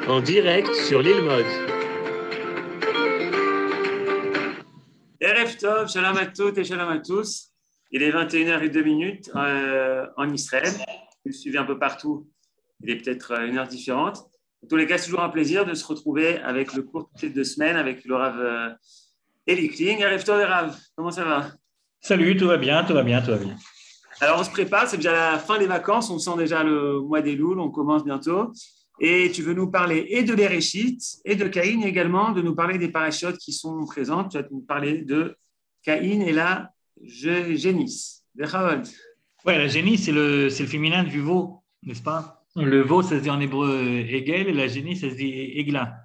En direct sur l'île Mode. Erev Tov, shalom à toutes et shalom à tous. Il est 21h02 en Israël. Vous le suivez un peu partout. Il est peut-être une heure différente. En tous les cas, c'est toujours un plaisir de se retrouver avec le cours toutes les 2 semaines avec le Rav Eli Kling. Erev Tov, Rav, comment ça va? Salut, tout va bien, tout va bien, tout va bien. Alors, on se prépare, c'est déjà la fin des vacances. On sent déjà le mois des Louls, on commence bientôt. Et tu veux nous parler et de Bereshit et de Caïn également, de nous parler des parachutes qui sont présentes. Tu vas nous parler de Caïn et la génisse. Ouais, la génisse, c'est le féminin du veau, n'est-ce pas? Le veau, ça se dit en hébreu Egel, et la génisse, ça se dit Egla.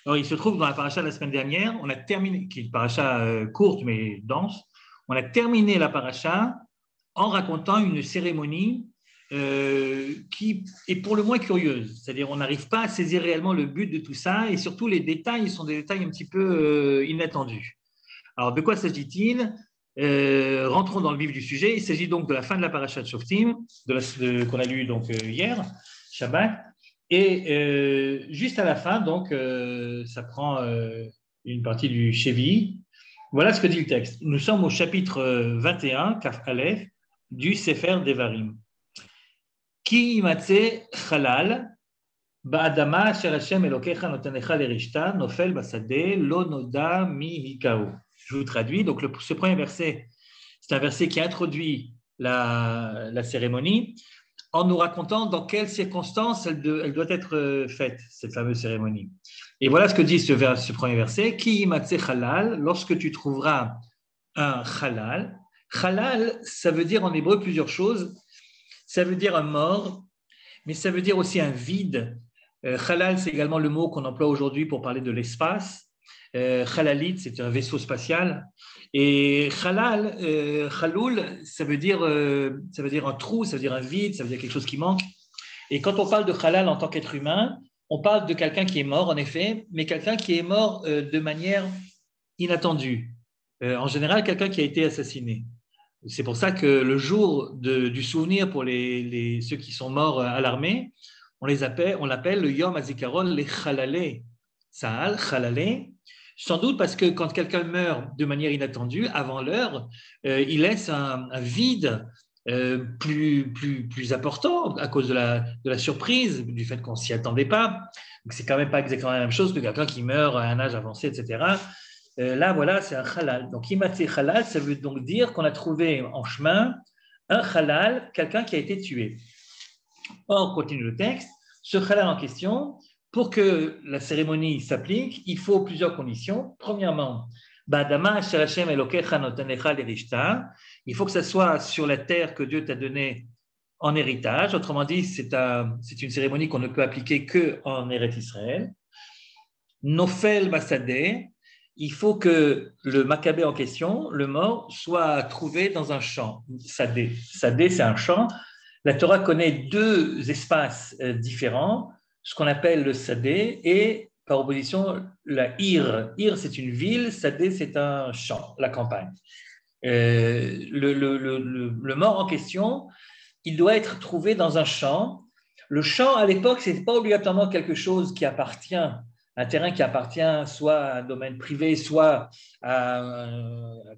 Alors, il se trouve dans la paracha de la semaine dernière, on a terminé, qui est une paracha courte mais dense, on a terminé la paracha en racontant une cérémonie qui est pour le moins curieuse. C'est-à-dire, on n'arrive pas à saisir réellement le but de tout ça, et surtout les détails sont des détails un petit peu inattendus. Alors, de quoi s'agit-il? Rentrons dans le vif du sujet. Il s'agit donc de la fin de la paracha de Shoftim, qu'on a lu donc hier, Shabbat, et juste à la fin, donc, ça prend une partie du Shevi. Voilà ce que dit le texte. Nous sommes au chapitre 21, Kaf Aleph, du Sefer Devarim. Ki imatze chalal ba'adama asher Hashem Elokecha notenecha lerishta nofel basade lo noda mi hikao. Je vous traduis. Donc, ce premier verset, c'est un verset qui introduit la cérémonie en nous racontant dans quelles circonstances elle doit être faite, cette fameuse cérémonie. Et voilà ce que dit ce premier verset. Ki imatze chalal, lorsque tu trouveras un chalal. Chalal, ça veut dire en hébreu plusieurs choses. Ça veut dire un mort, mais ça veut dire aussi un vide. Chalal, c'est également le mot qu'on emploie aujourd'hui pour parler de l'espace. Chalalit, c'est un vaisseau spatial. Et chalal, chaloul, ça veut dire un trou, ça veut dire un vide, ça veut dire quelque chose qui manque. Et quand on parle de chalal en tant qu'être humain, on parle de quelqu'un qui est mort, en effet, mais quelqu'un qui est mort de manière inattendue. En général, quelqu'un qui a été assassiné. C'est pour ça que le jour du souvenir pour ceux qui sont morts à l'armée, on l'appelle le Yom HaZikaron, les Chalalé. Sahal, Chalalé. Sans doute parce que quand quelqu'un meurt de manière inattendue, avant l'heure, il laisse un vide plus important à cause de la surprise, du fait qu'on ne s'y attendait pas. Donc, c'est quand même pas exactement la même chose que quelqu'un qui meurt à un âge avancé, etc. Là, voilà, c'est un halal. Donc, imatse halal, ça veut donc dire qu'on a trouvé en chemin un halal, quelqu'un qui a été tué. Or, on continue le texte. Ce halal en question, pour que la cérémonie s'applique, il faut plusieurs conditions. Premièrement, il faut que ça soit sur la terre que Dieu t'a donnée en héritage. Autrement dit, c'est une cérémonie qu'on ne peut appliquer qu'en Eretz Israël. Nofel Basadeh. Il faut que le Maccabée en question, le mort, soit trouvé dans un champ. Sadé. Sadé, c'est un champ. La Torah connaît 2 espaces différents, ce qu'on appelle le Sadé et, par opposition, la Ir. Ir, c'est une ville, Sadé, c'est un champ, la campagne. Le mort en question, il doit être trouvé dans un champ. Le champ, à l'époque, ce n'est pas obligatoirement quelque chose qui appartient, un terrain qui appartient soit à un domaine privé, soit à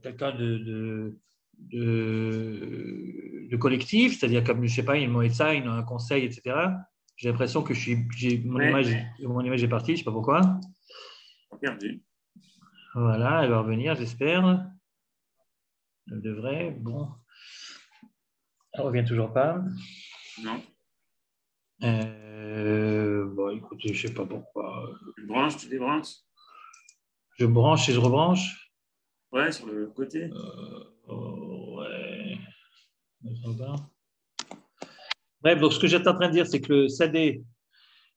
quelqu'un de collectif, c'est-à-dire comme, je ne sais pas, une moïtza, un conseil, etc. J'ai l'impression que mon image est partie, je ne sais pas pourquoi. Perdu. Voilà, elle va revenir, j'espère. Elle devrait, bon. Elle ne revient toujours pas. Non. Bon, écoutez, je ne sais pas pourquoi. Tu débranches. Je branche et je rebranche. Ouais, sur le côté. Ouais. Bref, donc ce que j'étais en train de dire, c'est que le sadé,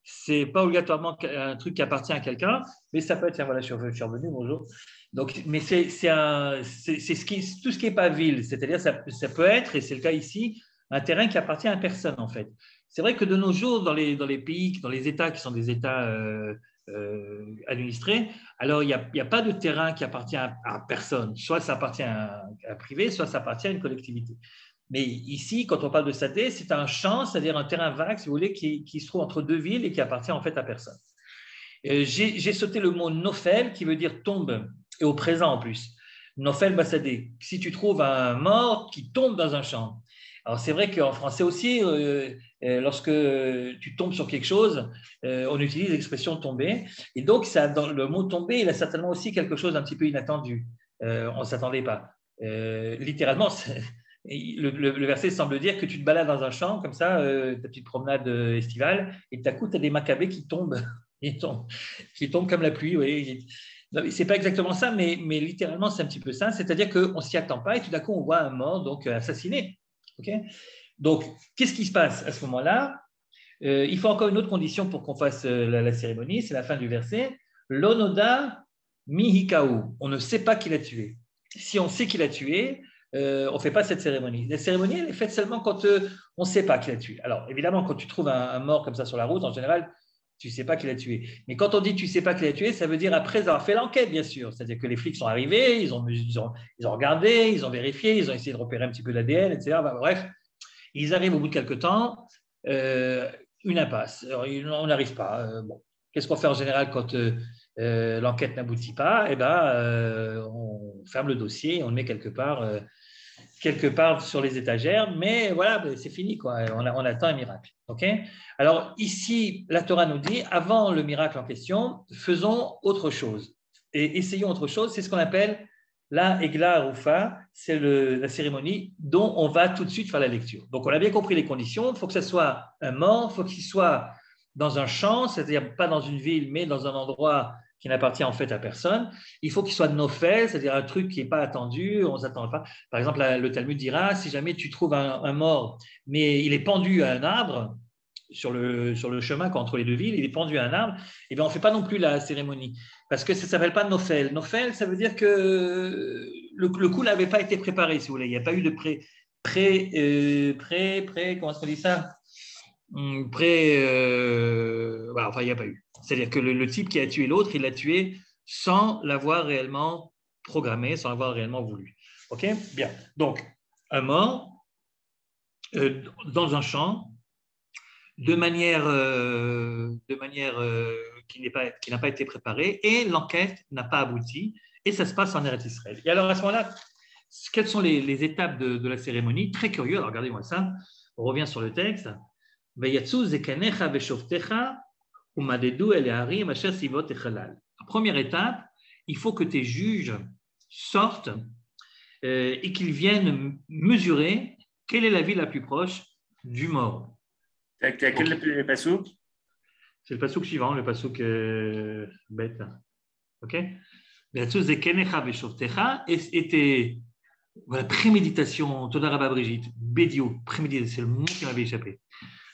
c'est pas obligatoirement un truc qui appartient à quelqu'un, mais ça peut être. Tiens, voilà, je suis revenu, bonjour. Donc, mais c'est tout ce qui n'est pas ville, c'est-à-dire ça peut être, et c'est le cas ici, un terrain qui appartient à personne en fait. C'est vrai que de nos jours, dans les pays, dans les États qui sont des États administrés, alors il n'y a pas de terrain qui appartient à personne. Soit ça appartient à un privé, soit ça appartient à une collectivité. Mais ici, quand on parle de Sadeh, c'est un champ, c'est-à-dire un terrain vague, si vous voulez, qui se trouve entre deux villes et qui appartient en fait à personne. J'ai sauté le mot Nofel, qui veut dire tombe, et au présent en plus. Nofel Bassadé. Si tu trouves un mort qui tombe dans un champ. Alors c'est vrai qu'en français aussi, lorsque tu tombes sur quelque chose, on utilise l'expression tomber. Et donc, dans le mot tomber, il a certainement aussi quelque chose d'un petit peu inattendu. On ne s'attendait pas. Littéralement, le verset semble dire que tu te balades dans un champ, comme ça, ta petite promenade estivale, et tout à coup, tu as des macabées qui tombent. Qui tombent comme la pluie. Oui. Ce n'est pas exactement ça, mais littéralement, c'est un petit peu ça. C'est-à-dire qu'on ne s'y attend pas et tout d'un coup, on voit un mort donc assassiné. Okay, donc, qu'est-ce qui se passe à ce moment-là? Il faut encore une autre condition pour qu'on fasse la cérémonie, c'est la fin du verset. L'onoda mihikaou. On ne sait pas qui l'a tué. Si on sait qui l'a tué, on ne fait pas cette cérémonie. La cérémonie, elle est faite seulement quand on ne sait pas qui l'a tué. Alors, évidemment, quand tu trouves un mort comme ça sur la route, en général, tu ne sais pas qui l'a tué. Mais quand on dit tu ne sais pas qui l'a tué, ça veut dire après avoir fait l'enquête, bien sûr. C'est-à-dire que les flics sont arrivés, ils ont regardé, ils ont vérifié, ils ont essayé de repérer un petit peu l'ADN, etc. Enfin, bref, ils arrivent au bout de quelques temps, une impasse. Alors, on n'arrive pas. Bon. Qu'est-ce qu'on fait en général quand l'enquête n'aboutit pas? Eh ben, on ferme le dossier, on le met quelque part sur les étagères, mais voilà, c'est fini, quoi. On attend un miracle. Okay. Alors ici, la Torah nous dit, avant le miracle en question, faisons autre chose. Et essayons autre chose, c'est ce qu'on appelle la Egla Arufa, c'est la cérémonie dont on va tout de suite faire la lecture. Donc on a bien compris les conditions, il faut que ce soit un mort, il faut qu'il soit dans un champ, c'est-à-dire pas dans une ville, mais dans un endroit qui n'appartient en fait à personne. Il faut qu'il soit nofel, c'est-à-dire un truc qui n'est pas attendu, on ne s'attend pas. Par exemple, le Talmud dira, si jamais tu trouves un mort, mais il est pendu à un arbre, sur le chemin entre les deux villes, il est pendu à un arbre, et bien on ne fait pas non plus la cérémonie, parce que ça ne s'appelle pas nofel. Nofel, ça veut dire que le coup n'avait pas été préparé, si vous voulez. Il n'y a pas eu de comment est-ce qu'on dit ça? Voilà, enfin, il n'y a pas eu. C'est-à-dire que le type qui a tué l'autre, il l'a tué sans l'avoir réellement programmé, sans l'avoir réellement voulu. OK? Bien. Donc, un mort dans un champ, de manière qui n'a pas été préparée, et l'enquête n'a pas abouti, et ça se passe en Eretz Israël. Et alors, à ce moment-là, quelles sont les étapes de la cérémonie? Très curieux, alors regardez-moi ça. On revient sur le texte. La première étape, il faut que tes juges sortent et qu'ils viennent mesurer quelle est la ville la plus proche du mort. Quel passouk? C'est le passouk suivant, le passouk bête. Ok? Et voilà, préméditation, Toda Rabba Brigitte, Bédio, préméditation, c'est le mot qui m'avait échappé.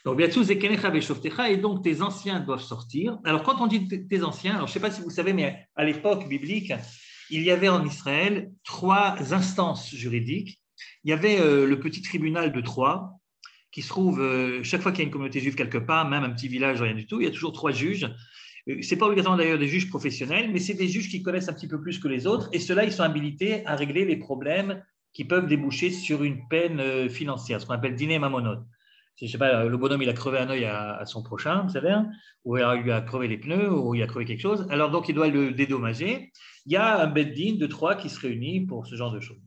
Donc, et donc tes anciens doivent sortir. Alors, quand on dit tes anciens, alors je ne sais pas si vous savez, mais à l'époque biblique, il y avait en Israël 3 instances juridiques. Il y avait le petit tribunal de Troyes, qui se trouve, chaque fois qu'il y a une communauté juive quelque part, même un petit village, rien du tout, il y a toujours 3 juges. Ce n'est pas obligatoirement d'ailleurs des juges professionnels, mais c'est des juges qui connaissent un petit peu plus que les autres, et ceux-là, ils sont habilités à régler les problèmes qui peuvent déboucher sur une peine financière, ce qu'on appelle dîner mamonot. Je ne sais pas, le bonhomme, il a crevé un œil à son prochain, vous savez, hein, ou alors il lui a crevé les pneus, ou il a crevé quelque chose, alors donc il doit le dédommager. Il y a un beddin de 3 qui se réunit pour ce genre de choses.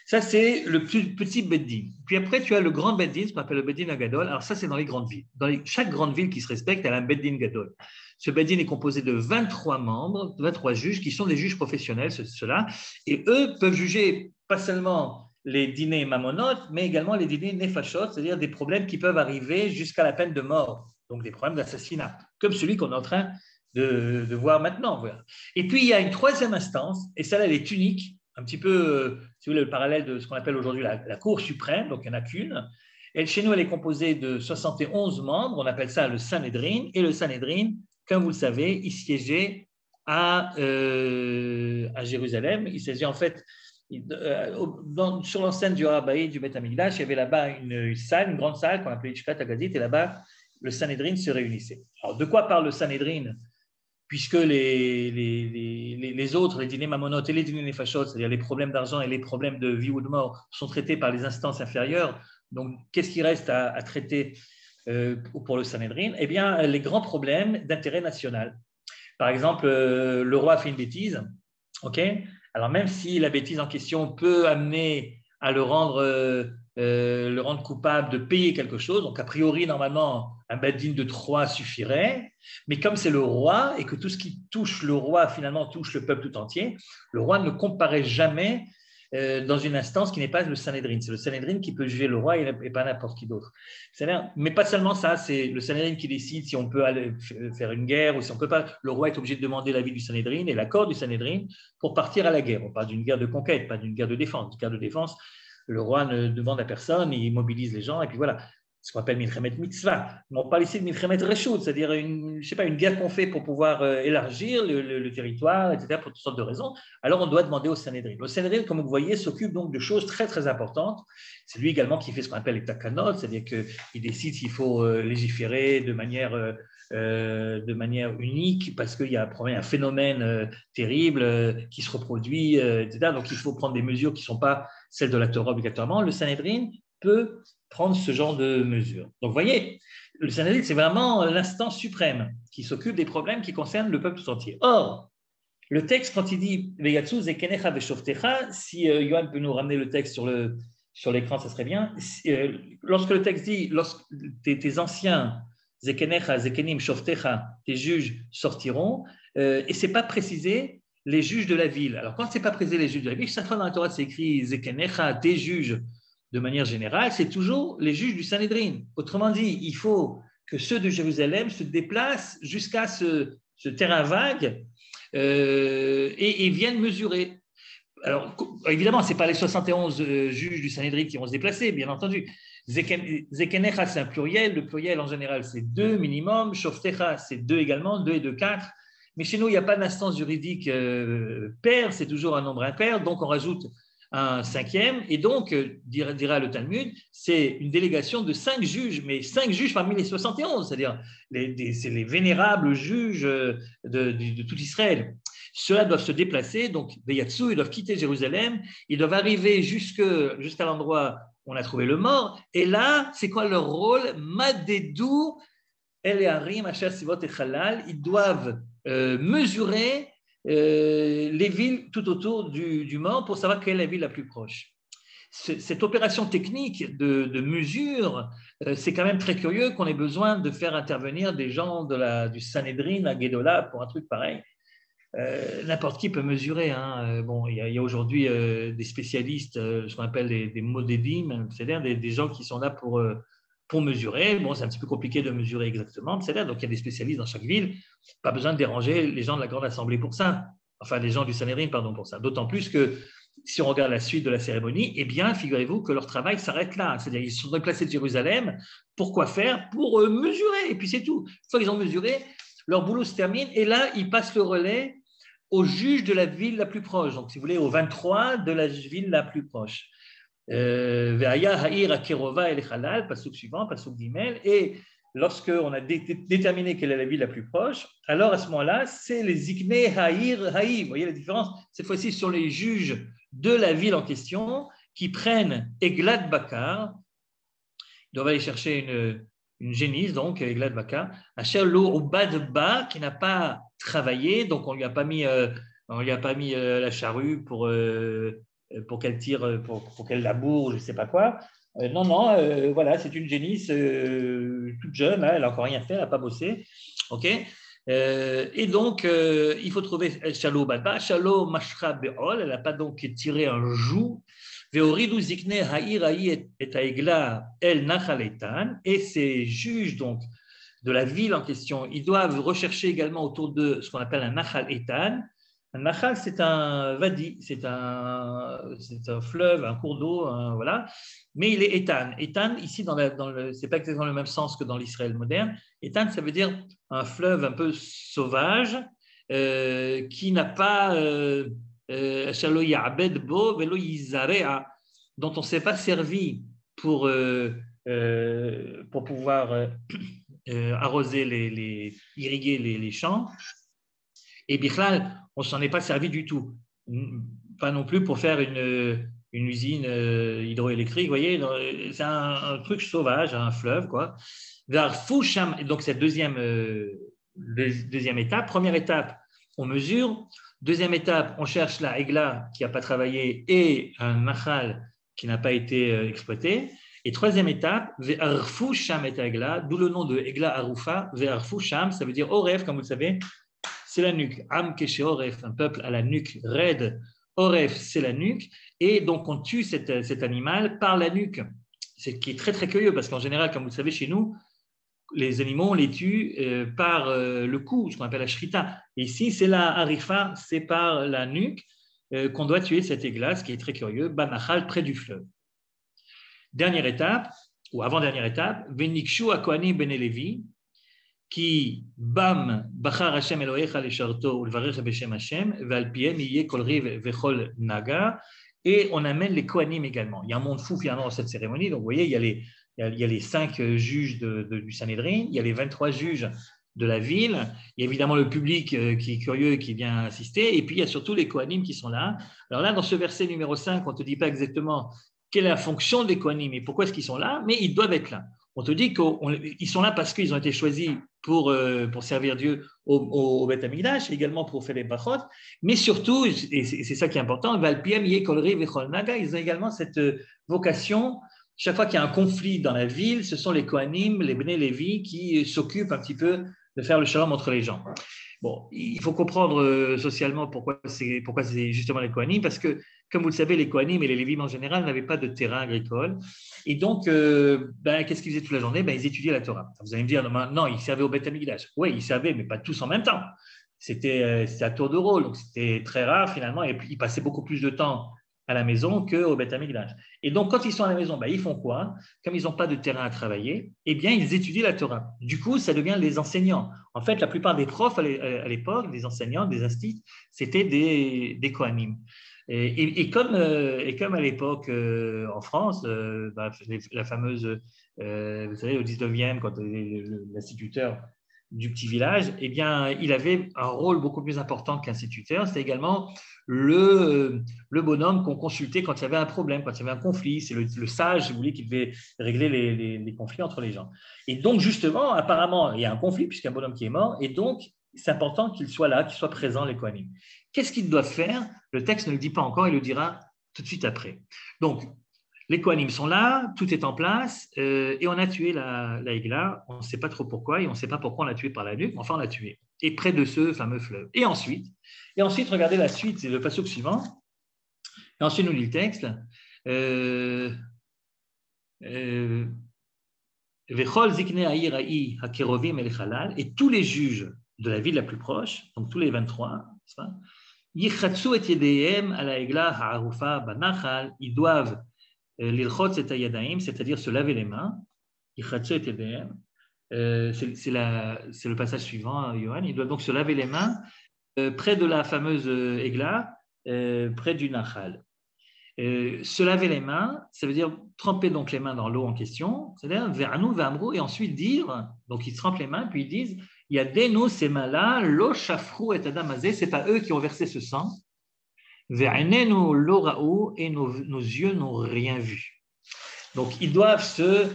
Ça, c'est le plus petit beddin. Puis après, tu as le grand beddin, ce qu'on appelle le beddin agadol. Alors ça, c'est dans les grandes villes. Chaque grande ville qui se respecte, elle a un beddin gadol. Ce beddin est composé de 23 membres, 23 juges, qui sont des juges professionnels, ceux-là, et eux peuvent juger pas seulement les dîners mamonotes, mais également les dîners nefashot, c'est-à-dire des problèmes qui peuvent arriver jusqu'à la peine de mort, donc des problèmes d'assassinat, comme celui qu'on est en train de voir maintenant. Voilà. Et puis, il y a une 3e instance, et celle-là, elle est unique, un petit peu, si vous voulez, le parallèle de ce qu'on appelle aujourd'hui la Cour suprême, donc il n'y en a qu'une. Et chez nous, elle est composée de 71 membres, on appelle ça le Sanhédrin, et le Sanhédrin, comme vous le savez, il siégeait à Jérusalem. Il siégeait en fait sur l'enseigne du Harabaï, du Beth Amikdash, il y avait là-bas une salle, une grande salle qu'on appelait Ishkat Agazit, et là-bas, le Sanhédrin se réunissait. Alors, de quoi parle le Sanhédrin puisque les autres, les dîners mamonotes et les dîners nefashot, c'est-à-dire les problèmes d'argent et les problèmes de vie ou de mort, sont traités par les instances inférieures. Donc, qu'est-ce qui reste à traiter pour le Sanhedrin? Eh bien, les grands problèmes d'intérêt national. Par exemple, le roi fait une bêtise, ok? Alors, même si la bêtise en question peut amener à le rendre coupable de payer quelque chose, donc a priori, normalement, un bad-din de 3 suffirait, mais comme c'est le roi et que tout ce qui touche le roi, finalement, touche le peuple tout entier, le roi ne comparaît jamais dans une instance qui n'est pas le Sanhedrin. C'est le Sanhedrin qui peut juger le roi et pas n'importe qui d'autre. Mais pas seulement ça, c'est le Sanhedrin qui décide si on peut aller faire une guerre ou si on ne peut pas. Le roi est obligé de demander l'avis du Sanhedrin et l'accord du Sanhedrin pour partir à la guerre. On parle d'une guerre de conquête, pas d'une guerre de défense. Une guerre de défense, le roi ne demande à personne, il mobilise les gens et puis voilà. Ce qu'on appelle Milchemet Mitzvah. On parle ici de Milchemet Reshut, c'est-à-dire une guerre qu'on fait pour pouvoir élargir le territoire, etc., pour toutes sortes de raisons. Alors, on doit demander au Sanhedrin. Le Sanhedrin, comme vous voyez, s'occupe donc de choses très, très importantes. C'est lui également qui fait ce qu'on appelle les takanot, c'est-à-dire qu'il décide s'il faut légiférer de manière unique parce qu'il y a un phénomène terrible qui se reproduit, etc. Donc, il faut prendre des mesures qui ne sont pas celles de la Torah obligatoirement. Le Sanhedrin peut prendre ce genre de mesures. Donc, vous voyez, le Sanhedrin, c'est vraiment l'instance suprême qui s'occupe des problèmes qui concernent le peuple tout entier. Or, le texte, quand il dit « Veyatsu zekenecha veshoftecha », si Yohann peut nous ramener le texte sur l'écran, ça serait bien. Lorsque le texte dit « Lorsque tes anciens zekenecha, zekenim, shoftecha », tes juges sortiront, et ce n'est pas précisé les juges de la ville. Alors, quand ce n'est pas précisé les juges de la ville, chaque fois dans la Torah, c'est écrit « zekenecha », tes juges, de manière générale, c'est toujours les juges du Sanhedrin. Autrement dit, il faut que ceux de Jérusalem se déplacent jusqu'à ce terrain vague et viennent mesurer. Alors, évidemment, ce n'est pas les 71 juges du Sanhedrin qui vont se déplacer, bien entendu. Zekenecha, c'est un pluriel. Le pluriel, en général, c'est 2 minimum. Shoftecha, c'est 2 également, 2 et 2, 4. Mais chez nous, il n'y a pas d'instance juridique paire, c'est toujours un nombre impair, donc on rajoute un 5e, et donc, dira le Talmud, c'est une délégation de 5 juges, mais 5 juges parmi les 71, c'est-à-dire c'est les vénérables juges de tout Israël. Ceux-là doivent se déplacer, donc Veyatsu, ils doivent quitter Jérusalem, ils doivent arriver jusqu'à l'endroit où on a trouvé le mort, et là, c'est quoi leur rôle? Madedou, El Harim, Asher Sivot et Chalal, ils doivent mesurer les villes tout autour du mort pour savoir quelle est la ville la plus proche. Cette opération technique de mesure, c'est quand même très curieux qu'on ait besoin de faire intervenir des gens du Sanhedrin à Guédola pour un truc pareil. N'importe qui peut mesurer. Hein. Bon, il y a aujourd'hui des spécialistes, ce qu'on appelle des modédim, c'est-à-dire des gens qui sont là pour mesurer. Bon, c'est un petit peu compliqué de mesurer exactement, c'est-à-dire donc il y a des spécialistes dans chaque ville. Pas besoin de déranger les gens de la Grande Assemblée pour ça. Enfin, les gens du Sanhedrin, pardon, pour ça. D'autant plus que si on regarde la suite de la cérémonie, eh bien, figurez-vous que leur travail s'arrête là. C'est-à-dire qu'ils sont déplacés de Jérusalem. Pourquoi faire? Pour mesurer. Et puis c'est tout. Une fois qu'ils ont mesuré, leur boulot se termine. Et là, ils passent le relais au juge de la ville la plus proche. Donc, si vous voulez, au 23 de la ville la plus proche. Ve'aya ha'ir akerova el halal, pasuk suivant, pasuk gimel. Et lorsqu'on a déterminé quelle est la ville la plus proche, alors à ce moment-là, c'est les zikne ha'ir ha'i. Vous voyez la différence? Cette fois-ci, ce sont les juges de la ville en question qui prennent Eglat Bakar. Ils doivent aller chercher une génisse, donc Eglat Bakar, Asher lo ubadba, qui n'a pas travaillé, donc on lui a pas mis la charrue pour qu'elle tire, pour qu'elle laboure, je ne sais pas quoi. Non, voilà, c'est une génisse toute jeune, hein, elle n'a encore rien fait, elle n'a pas bossé. Ok. Et donc, il faut trouver Shalo Badba, Shalo Mashra Be'ol, elle n'a pas donc tiré un joug. Ve'oridu zikne ha'ir ha'i et ha'egla el nachal etan, et ces juges donc de la ville en question, ils doivent rechercher également autour de ce qu'on appelle un nachal etan. Un nachal, c'est un wadi, c'est un fleuve, un cours d'eau, voilà. Mais il est etan. Etan, ici, c'est pas exactement le même sens que dans l'Israël moderne. Etan, ça veut dire un fleuve un peu sauvage qui n'a pas dont on ne s'est pas servi pour pouvoir arroser irriguer les champs. Et Bichlal, on ne s'en est pas servi du tout. Pas non plus pour faire une usine hydroélectrique, vous voyez, c'est un truc sauvage, un fleuve, quoi. Donc, cette deuxième étape. Première étape, on mesure. Deuxième étape, on cherche la Egla qui n'a pas travaillé et un Nachal qui n'a pas été exploité. Et troisième étape, Ve'arfou Sham et Egla, d'où le nom de Egla Arufa. Ve'arfou Sham, ça veut dire Oref, comme vous le savez, c'est la nuque. Am Keshe Oref, un peuple à la nuque raide. Oref, c'est la nuque. Et donc, on tue cet animal par la nuque. C'est qui est très, très curieux parce qu'en général, comme vous le savez, chez nous, les animaux, on les tue par le cou, ce qu'on appelle la shrita. Et ici, c'est la harifa, c'est par la nuque qu'on doit tuer cet Egla, ce qui est très curieux, Banachal, près du fleuve. Dernière étape, ou avant-dernière étape, Venikshu Akohanim ben Levi, qui bam bachar Hashem Elohecha lesharto ulvarech beshem Hashem ve'alpiem yeh kol riv vechol naga, et on amène les Kohanim également. Il y a un monde fou finalement dans cette cérémonie. Donc vous voyez, il y a les 5 juges du Sanhédrin, il y a les 23 juges de la ville, il y a évidemment le public qui est curieux et qui vient assister, et puis il y a surtout les Kohanim qui sont là. Alors là, dans ce verset numéro 5, on ne te dit pas exactement quelle est la fonction des Kohanim et pourquoi est-ce qu'ils sont là, mais ils doivent être là. On te dit qu'ils sont là parce qu'ils ont été choisis pour servir Dieu au Beth Amikdash, également pour faire les brachot, mais surtout, et c'est ça qui est important, Valpiem Yekolri Vechol Naga, ils ont également cette vocation. Chaque fois qu'il y a un conflit dans la ville, ce sont les Kohanim, les Bnei Lévi qui s'occupent un petit peu de faire le shalom entre les gens. Bon, il faut comprendre socialement pourquoi c'est justement les Kohanim, parce que, comme vous le savez, les Kohanim et les Lévim en général n'avaient pas de terrain agricole. Et donc, qu'est-ce qu'ils faisaient toute la journée? Ils étudiaient la Torah. Vous allez me dire, non, ils servaient au Beth Amikdash. Oui, ils servaient, mais pas tous en même temps. C'était à tour de rôle, donc c'était très rare finalement, et puis ils passaient beaucoup plus de temps à la maison qu'au Beth Amikdash. Et donc, quand ils sont à la maison, ils font quoi? Comme ils n'ont pas de terrain à travailler, eh bien, ils étudient la Torah. Du coup, ça devient les enseignants. En fait, la plupart des profs à l'époque, des enseignants, des instituts, c'était des Kohanim. Et comme à l'époque en France, la fameuse, vous savez, au 19e, quand l'instituteur du petit village, eh bien, il avait un rôle beaucoup plus important qu'instituteur. C'était également le bonhomme qu'on consultait quand il y avait un problème, quand il y avait un conflit. C'est le sage, si vous voulez, qui devait régler les conflits entre les gens. Et donc, justement, apparemment, il y a un conflit puisqu'il y a un bonhomme qui est mort. Et donc, c'est important qu'il soit là, qu'il soit présent, les Kohanim. Qu'est-ce qu'ils doivent faire? Le texte ne le dit pas encore, il le dira tout de suite après. Donc, les Kohanim sont là, tout est en place, et on a tué la Egla. On ne sait pas trop pourquoi, et on ne sait pas pourquoi on l'a tué par la nuque, mais enfin on l'a tué. Et près de ce fameux fleuve. Et ensuite, regardez la suite, c'est le passage suivant. Et ensuite, nous lit le texte. Et tous les juges de la ville la plus proche, donc tous les 23, ils doivent l'ilchot c'est-à-dire se laver les mains. C'est le passage suivant, Yohan. Ils doivent donc se laver les mains près de la fameuse Egla, près du Nachal. Se laver les mains, ça veut dire tremper donc les mains dans l'eau en question, c'est-à-dire ve'anu ve'amru, et ensuite dire, donc ils trempent les mains, puis ils disent, yadenu ces mains-là, lo shafru et adam hazeh, c'est pas eux qui ont versé ce sang, ve'anenu lo ra'u, et nos yeux n'ont rien vu. Donc ils doivent se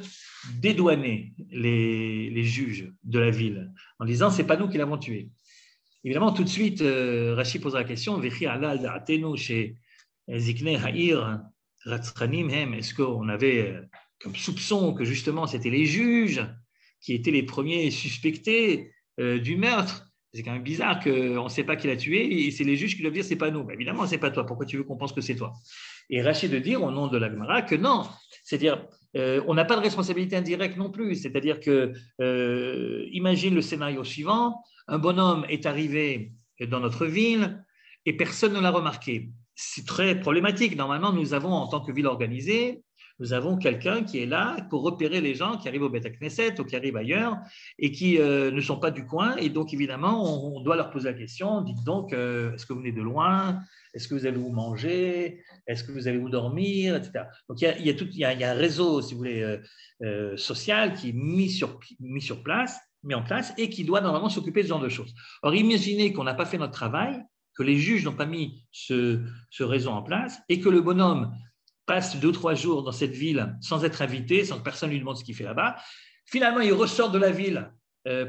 dédouaner, les juges de la ville, en disant, c'est pas nous qui l'avons tué. Évidemment, tout de suite, Rashi pose la question, vechi ala da'atenu chez Zikne Ha'ir, Ratzchanim Hem, est-ce qu'on avait comme soupçon que justement c'était les juges qui étaient les premiers suspectés du meurtre? C'est quand même bizarre qu'on ne sait pas qui l'a tué et c'est les juges qui doivent dire c'est pas nous. Mais évidemment, c'est pas toi. Pourquoi tu veux qu'on pense que c'est toi? Et Rachid de dire au nom de la Gemara que non. C'est-à-dire, on n'a pas de responsabilité indirecte non plus. C'est-à-dire que, imagine le scénario suivant, un bonhomme est arrivé dans notre ville et personne ne l'a remarqué. C'est très problématique. Normalement, nous avons, en tant que ville organisée, nous avons quelqu'un qui est là pour repérer les gens qui arrivent au Beth Knesset ou qui arrivent ailleurs et qui ne sont pas du coin. Et donc, évidemment, on doit leur poser la question, dites donc, est-ce que vous venez de loin? Est-ce que vous allez où manger? Est-ce que vous allez où dormir? Etc. Donc, il y a un réseau, si vous voulez, social qui est mis sur place. mis en place et qui doit normalement s'occuper de ce genre de choses. Or, imaginez qu'on n'a pas fait notre travail, que les juges n'ont pas mis ce réseau en place et que le bonhomme passe 2 ou 3 jours dans cette ville sans être invité, sans que personne lui demande ce qu'il fait là-bas. Finalement, il ressort de la ville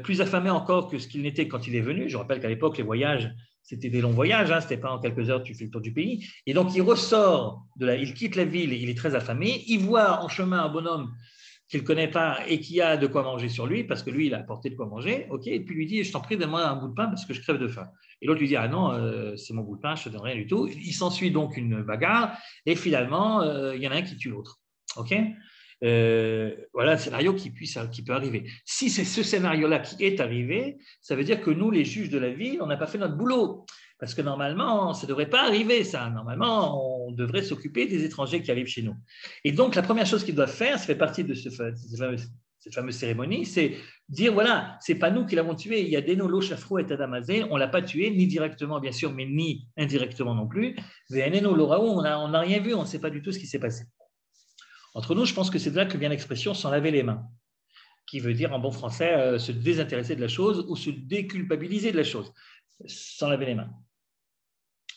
plus affamé encore que ce qu'il n'était quand il est venu. Je rappelle qu'à l'époque, les voyages, c'était des longs voyages, hein, ce n'était pas en quelques heures tu fais le tour du pays. Et donc, il ressort, il quitte la ville, il est très affamé, il voit en chemin un bonhomme qu'il ne connaît pas et qui a de quoi manger sur lui, parce que lui, il a apporté de quoi manger, ok, et puis lui dit, je t'en prie, donne-moi un bout de pain parce que je crève de faim. Et l'autre lui dit, ah non, c'est mon bout de pain, je ne te donne rien du tout. Il s'ensuit donc une bagarre, et finalement, il y en a un qui tue l'autre. Ok, voilà un scénario qui peut arriver. Si c'est ce scénario-là qui est arrivé, ça veut dire que nous, les juges de la ville, on n'a pas fait notre boulot. Parce que normalement, ça ne devrait pas arriver, ça. Normalement, on devrait s'occuper des étrangers qui arrivent chez nous. Et donc, la première chose qu'ils doivent faire, ça fait partie de cette fameuse cérémonie, c'est dire, voilà, ce n'est pas nous qui l'avons tué, il y a des nolos, Shafro et Tadamazé, on ne l'a pas tué, ni directement, bien sûr, mais ni indirectement non plus. On n'a rien vu, on ne sait pas du tout ce qui s'est passé. Entre nous, je pense que c'est de là que vient l'expression « s'en laver les mains », qui veut dire en bon français se désintéresser de la chose ou se déculpabiliser de la chose, s'en laver les mains.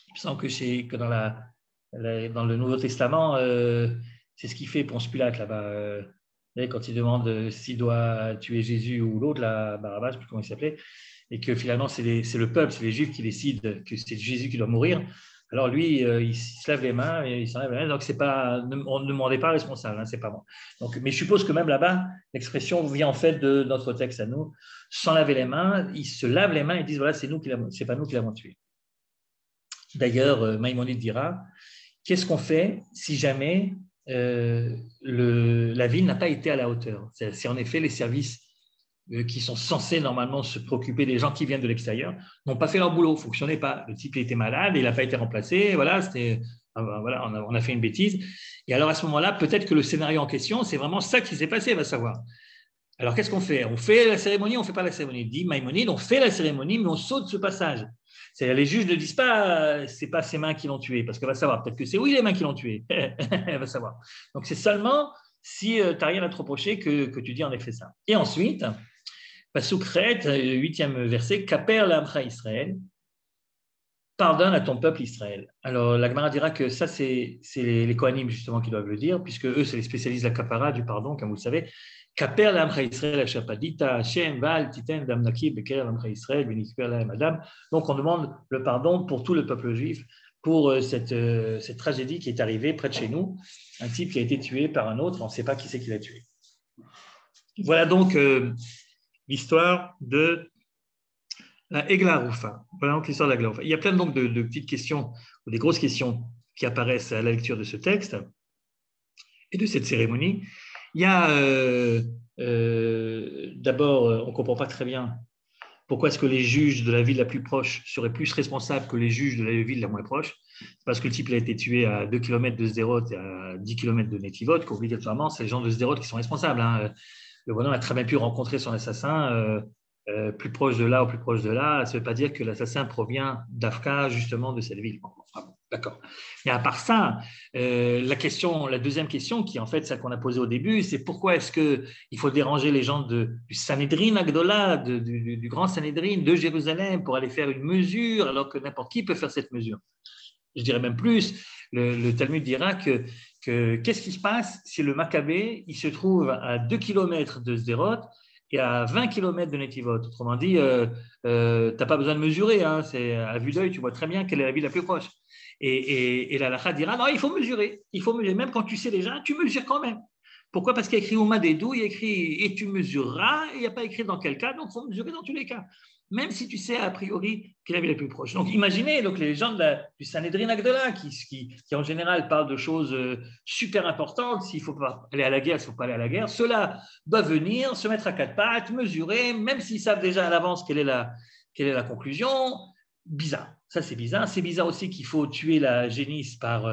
Il me semble que dans le Nouveau Testament, c'est ce qu'il fait Ponce Pilate là-bas. Quand il demande s'il doit tuer Jésus ou l'autre, Barabbas, je ne sais plus comment il s'appelait, et que finalement c'est le peuple, c'est les Juifs qui décident que c'est Jésus qui doit mourir. Alors lui, il se lave les mains et il s'en lave les mains. Donc c'est pas, on ne demandait pas responsable, hein, c'est pas moi. Donc, mais je suppose que même là-bas, l'expression vient en fait de notre texte à nous. Sans laver les mains, ils se lavent les mains et disent voilà, c'est pas nous qui l'avons tué. D'ailleurs, Maïmonide dira qu'est-ce qu'on fait si jamais la ville n'a pas été à la hauteur? C'est en effet les services qui sont censés normalement se préoccuper des gens qui viennent de l'extérieur n'ont pas fait leur boulot, ne fonctionnaient pas. Le type était malade, il n'a pas été remplacé, voilà, on a fait une bêtise. Et alors à ce moment-là, peut-être que le scénario en question, c'est vraiment ça qui s'est passé, va savoir. Alors qu'est-ce qu'on fait? On fait la cérémonie, on ne fait pas la cérémonie. Dit Maïmonide, on fait la cérémonie, mais on saute ce passage. C'est-à-dire, les juges ne disent pas c'est pas ses mains qui l'ont tué, parce qu'elle va savoir. Peut-être que c'est oui les mains qui l'ont tué. Elle va savoir. Donc c'est seulement si tu n'as rien à te reprocher que tu dis en effet ça. Et ensuite, Pasuk Chet, 8e verset, Kaper l'Amcha Israël, pardonne à ton peuple Israël. Alors la Gemara dira que ça c'est les Kohanim justement qui doivent le dire, puisque eux c'est les spécialistes de la kapara, du pardon, comme vous le savez. Kaper l'Amcha Israël, Shapadita, Hashem, Val, Titen, Damnaki, Beker l'Amcha Israël, Benikper l'Am Adam. Donc on demande le pardon pour tout le peuple juif, pour cette tragédie qui est arrivée près de chez nous, un type qui a été tué par un autre, on ne sait pas qui c'est qui l'a tué. Voilà donc l'histoire de la Egla Arufa. Voilà donc l'histoire de la Egla Arufa. Il y a plein donc de petites questions, ou des grosses questions qui apparaissent à la lecture de ce texte et de cette cérémonie. Il y a d'abord, on ne comprend pas très bien pourquoi est-ce que les juges de la ville la plus proche seraient plus responsables que les juges de la ville la moins proche. Parce que le type il a été tué à 2 km de Sderot et à 10 km de Netivot, qu'obligatoirement, c'est les gens de Sderot qui sont responsables. Hein. Le bonhomme a très bien pu rencontrer son assassin plus proche de là ou plus proche de là. Ça ne veut pas dire que l'assassin provient d'Afka, justement, de cette ville. Bon, d'accord. Mais à part ça, la deuxième question, qui est en fait celle qu'on a posée au début, c'est pourquoi est-ce qu'il faut déranger les gens du Sanhédrin Agdola, du grand Sanhédrin de Jérusalem, pour aller faire une mesure, alors que n'importe qui peut faire cette mesure. Je dirais même plus, le Talmud dira que qu'est-ce qui se passe si le Maccabée il se trouve à 2 km de Sderot et à 20 km de Netivot. Autrement dit, tu n'as pas besoin de mesurer, hein, à vue d'œil, tu vois très bien quelle est la ville la plus proche. Et la halakha dira non, il faut mesurer. Même quand tu sais déjà, tu mesures quand même. Pourquoi? Parce qu'il y a écrit Ouma Dedou, il y a écrit et tu mesureras, et il n'y a pas écrit dans quel cas, donc il faut mesurer dans tous les cas. Même si tu sais a priori quelle est la ville la plus proche. Donc imaginez donc, les gens du Sanhédrin Agdola qui en général parlent de choses super importantes. S'il ne faut pas aller à la guerre, il ne faut pas aller à la guerre. Ceux-là doivent venir, se mettre à 4 pattes, mesurer, même s'ils savent déjà à l'avance quelle est la conclusion. Bizarre. Ça, c'est bizarre. C'est bizarre aussi qu'il faut tuer la génisse par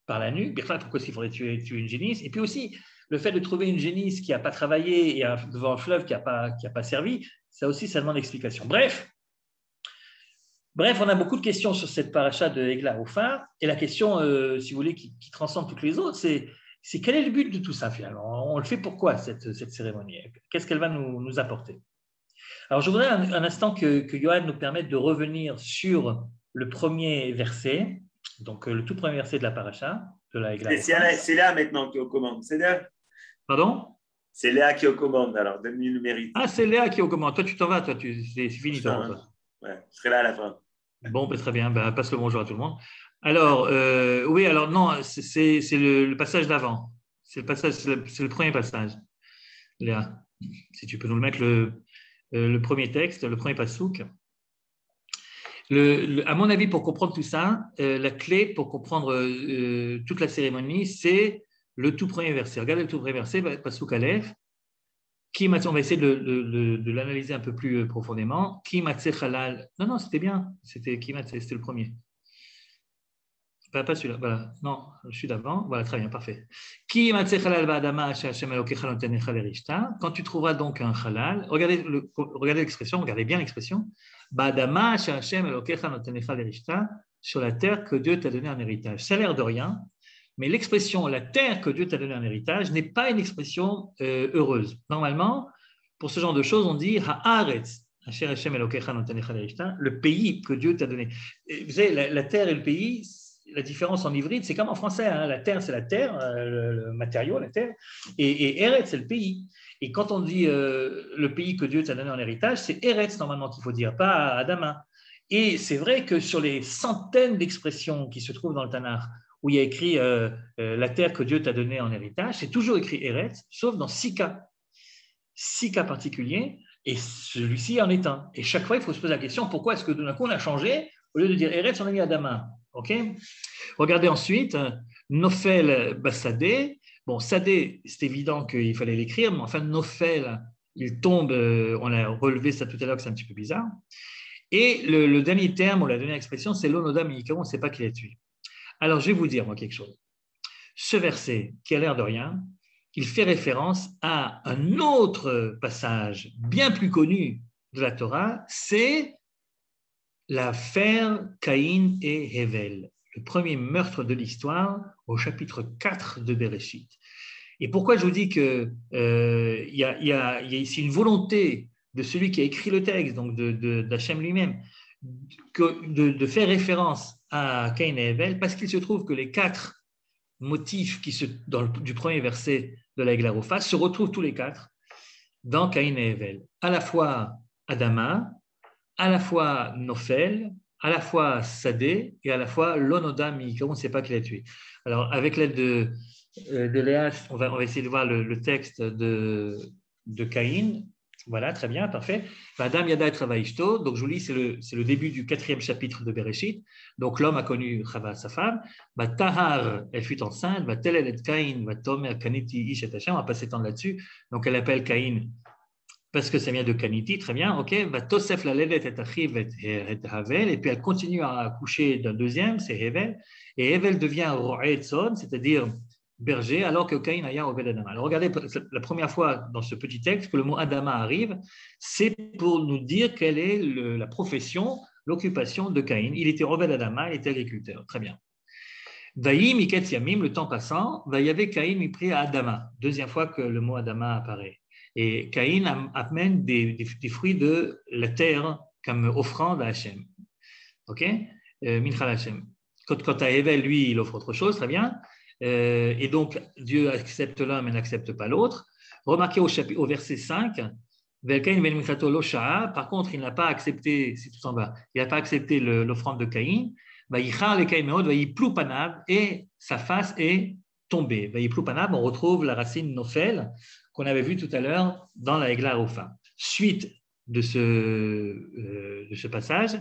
la nuque. Pourquoi est-ce qu'il faudrait tuer une génisse? Et puis aussi, le fait de trouver une génisse qui n'a pas travaillé et devant un fleuve qui n'a pas servi, ça aussi, ça demande explication. Bref, on a beaucoup de questions sur cette paracha de Egla Arufa. Et la question, si vous voulez, qui transcende toutes les autres, c'est quel est le but de tout ça finalement? On le fait pourquoi, cette cérémonie? Qu'est-ce qu'elle va nous apporter? Alors, je voudrais un instant que Johan nous permette de revenir sur le premier verset, donc le tout premier verset de la paracha, de la Egla. C'est Léa maintenant qui est aux commandes. C'est Léa. Pardon? C'est Léa qui est aux commandes, alors donne-lui le mérite. Ah, c'est Léa qui est aux commandes. Toi, tu t'en vas, toi, c'est fini. Toi. Ouais, je serai là à la fin. Bon, très bien, passe le bonjour à tout le monde. Alors, oui, alors non, c'est le passage d'avant. C'est le premier passage, Léa. Si tu peux nous le mettre, le premier texte, le premier passouk. À mon avis, pour comprendre tout ça, la clé pour comprendre toute la cérémonie, c'est le tout premier verset. Regardez le tout premier verset, passouk Aleph. On va essayer de l'analyser un peu plus profondément. Ki matzeh halal. Non, c'était bien. C'était le premier. Pas celui-là. Voilà. Non, je suis d'avant. Voilà, très bien, parfait. Ki matzeh halal ba'adama she'Hashem Elokecha notenecha lerishta. Quand tu trouveras donc un halal, regardez l'expression, regardez bien l'expression. Ba'adama she'Hashem Elokecha notenecha lerishta, sur la terre que Dieu t'a donné en héritage. Ça a l'air de rien. Mais l'expression « la terre que Dieu t'a donné en héritage » n'est pas une expression heureuse. Normalement, pour ce genre de choses, on dit « ha'aretz, asher Hashem Elokecha notenecha lerishta », le pays que Dieu t'a donné. Et vous savez, la terre et le pays, la différence en hybride, c'est comme en français. Hein, la terre, c'est la terre, le matériau, la terre, et Eretz, c'est le pays. Et quand on dit le pays que Dieu t'a donné en héritage, c'est Eretz normalement qu'il faut dire, pas Adama. Et c'est vrai que sur les centaines d'expressions qui se trouvent dans le Tanakh, où il y a écrit la terre que Dieu t'a donnée en héritage, c'est toujours écrit Eretz, sauf dans 6 cas. 6 cas particuliers, et celui-ci en est un. Et chaque fois, il faut se poser la question, pourquoi est-ce que d'un coup on a changé? Au lieu de dire Eretz, on a mis Adama. Okay. Regardez ensuite, Nofel Bassadé. Bon, Sadé, c'est évident qu'il fallait l'écrire, mais enfin, Nofel, il tombe, on a relevé ça tout à l'heure, que c'est un petit peu bizarre. Et le dernier terme, ou la dernière expression, c'est l'Onoda Minikam, on ne sait pas qui l'a tué. Alors, je vais vous dire, moi, quelque chose. Ce verset, qui a l'air de rien, il fait référence à un autre passage bien plus connu de la Torah, c'est l'affaire Caïn et Hevel, le premier meurtre de l'histoire au chapitre 4 de Bereshit. Et pourquoi je vous dis qu'il y a ici une volonté de celui qui a écrit le texte, donc d'Hachem lui-même, de faire référence à Caïn et Hevel, parce qu'il se trouve que les 4 motifs du premier verset de la Eglarofa se retrouvent tous les 4 dans Caïn et Hevel. À la fois Adama, à la fois Nofel, à la fois Sadé et à la fois Lonoda Miika, on ne sait pas qui l'a tué. Alors, avec l'aide de Léa, on va essayer de voir le texte de Caïn. Voilà, très bien, parfait. Adam Yada et Travaishto, donc je vous lis, c'est le début du 4e chapitre de Bereshit. Donc l'homme a connu Chava, sa femme. Tahar, elle fut enceinte. Telel et Caïn, Tomer Kaniti Ish et Hashem, on va pas s'étendre là-dessus. Donc elle appelle Caïn parce que ça vient de Kaniti, très bien, ok. Tosef la ledet et Achiv et Havel, et puis elle continue à accoucher d'un deuxième, c'est Hevel. Et Hevel devient Ro'etzon, c'est-à-dire berger, alors que Caïn aya Obed Adama. Alors regardez, la première fois dans ce petit texte que le mot Adama arrive, c'est pour nous dire quelle est la profession, l'occupation de Caïn. Il était Obed Adama, il était agriculteur. Très bien. Vaï Miketz Yamim, le temps passant, Vaïave Caïn lui prie à Adama. Deuxième fois que le mot Adama apparaît. Et Caïn amène des fruits de la terre comme offrande à Hachem. Ok, Minchal Hachem. Quant à Hevel, lui, il offre autre chose, très bien. Et donc, Dieu accepte l'un mais n'accepte pas l'autre. Remarquez au verset 5, par contre, il n'a pas accepté, c'est tout en bas, il n'a pas accepté l'offrande de Caïn, et sa face est tombée. On retrouve la racine Nofel qu'on avait vue tout à l'heure dans la Egla Ofa. Suite de ce passage,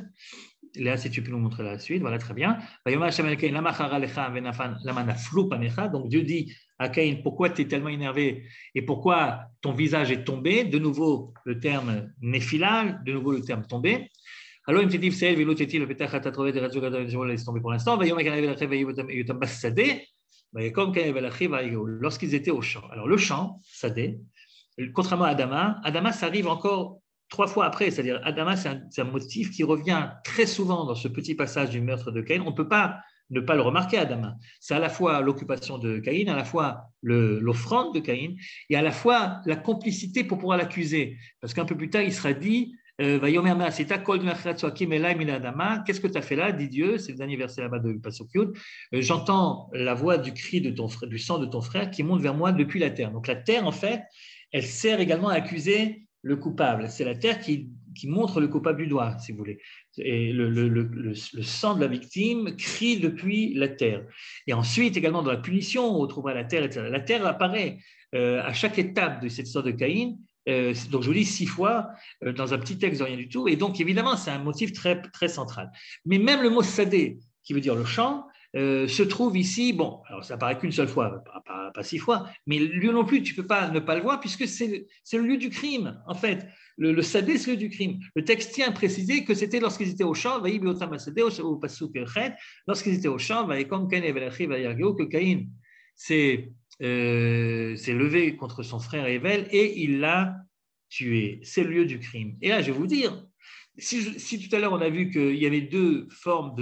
Léa, si tu peux nous montrer la suite, voilà, très bien. Donc Dieu dit à Caïn, pourquoi tu es tellement énervé et pourquoi ton visage est tombé? De nouveau, le terme Néphila, de nouveau le terme tombé. Alors, il me dit, laisse tomber pour l'instant. Lorsqu'ils étaient au champ. Alors, le champ, Sadé, contrairement à Adama, ça arrive encore 3 fois après, c'est-à-dire Adama, c'est un motif qui revient très souvent dans ce petit passage du meurtre de Caïn. On ne peut pas ne pas le remarquer, Adama. C'est à la fois l'occupation de Caïn, à la fois l'offrande de Caïn, et à la fois la complicité pour pouvoir l'accuser. Parce qu'un peu plus tard, il sera dit qu'est-ce que tu as fait là, dit Dieu, c'est le dernier verset là-bas de Pasuk Yud. J'entends la voix du cri de ton frère, du sang de ton frère qui monte vers moi depuis la terre. Donc la terre, en fait, elle sert également à accuser le coupable. C'est la terre qui montre le coupable du doigt, si vous voulez. Et le sang de la victime crie depuis la terre. Et ensuite, également dans la punition, on retrouvera la terre, etc. La terre apparaît à chaque étape de cette histoire de Caïn. Donc je vous dis 6 fois dans un petit texte de rien du tout. Et donc évidemment, c'est un motif très, très central. Mais même le mot sadé, qui veut dire le champ, se trouve ici, bon, alors ça apparaît qu'une seule fois, pas 6 fois, mais lui non plus, tu ne peux pas ne pas le voir puisque c'est le lieu du crime, en fait. Le sadé, c'est le lieu du crime. Le texte tient à préciser que c'était lorsqu'ils étaient au champ, lorsqu'ils étaient au champ, que Caïn s'est levé contre son frère Ével et il l'a tué. C'est le lieu du crime. Et là, je vais vous dire, si tout à l'heure on a vu qu'il y avait 2 formes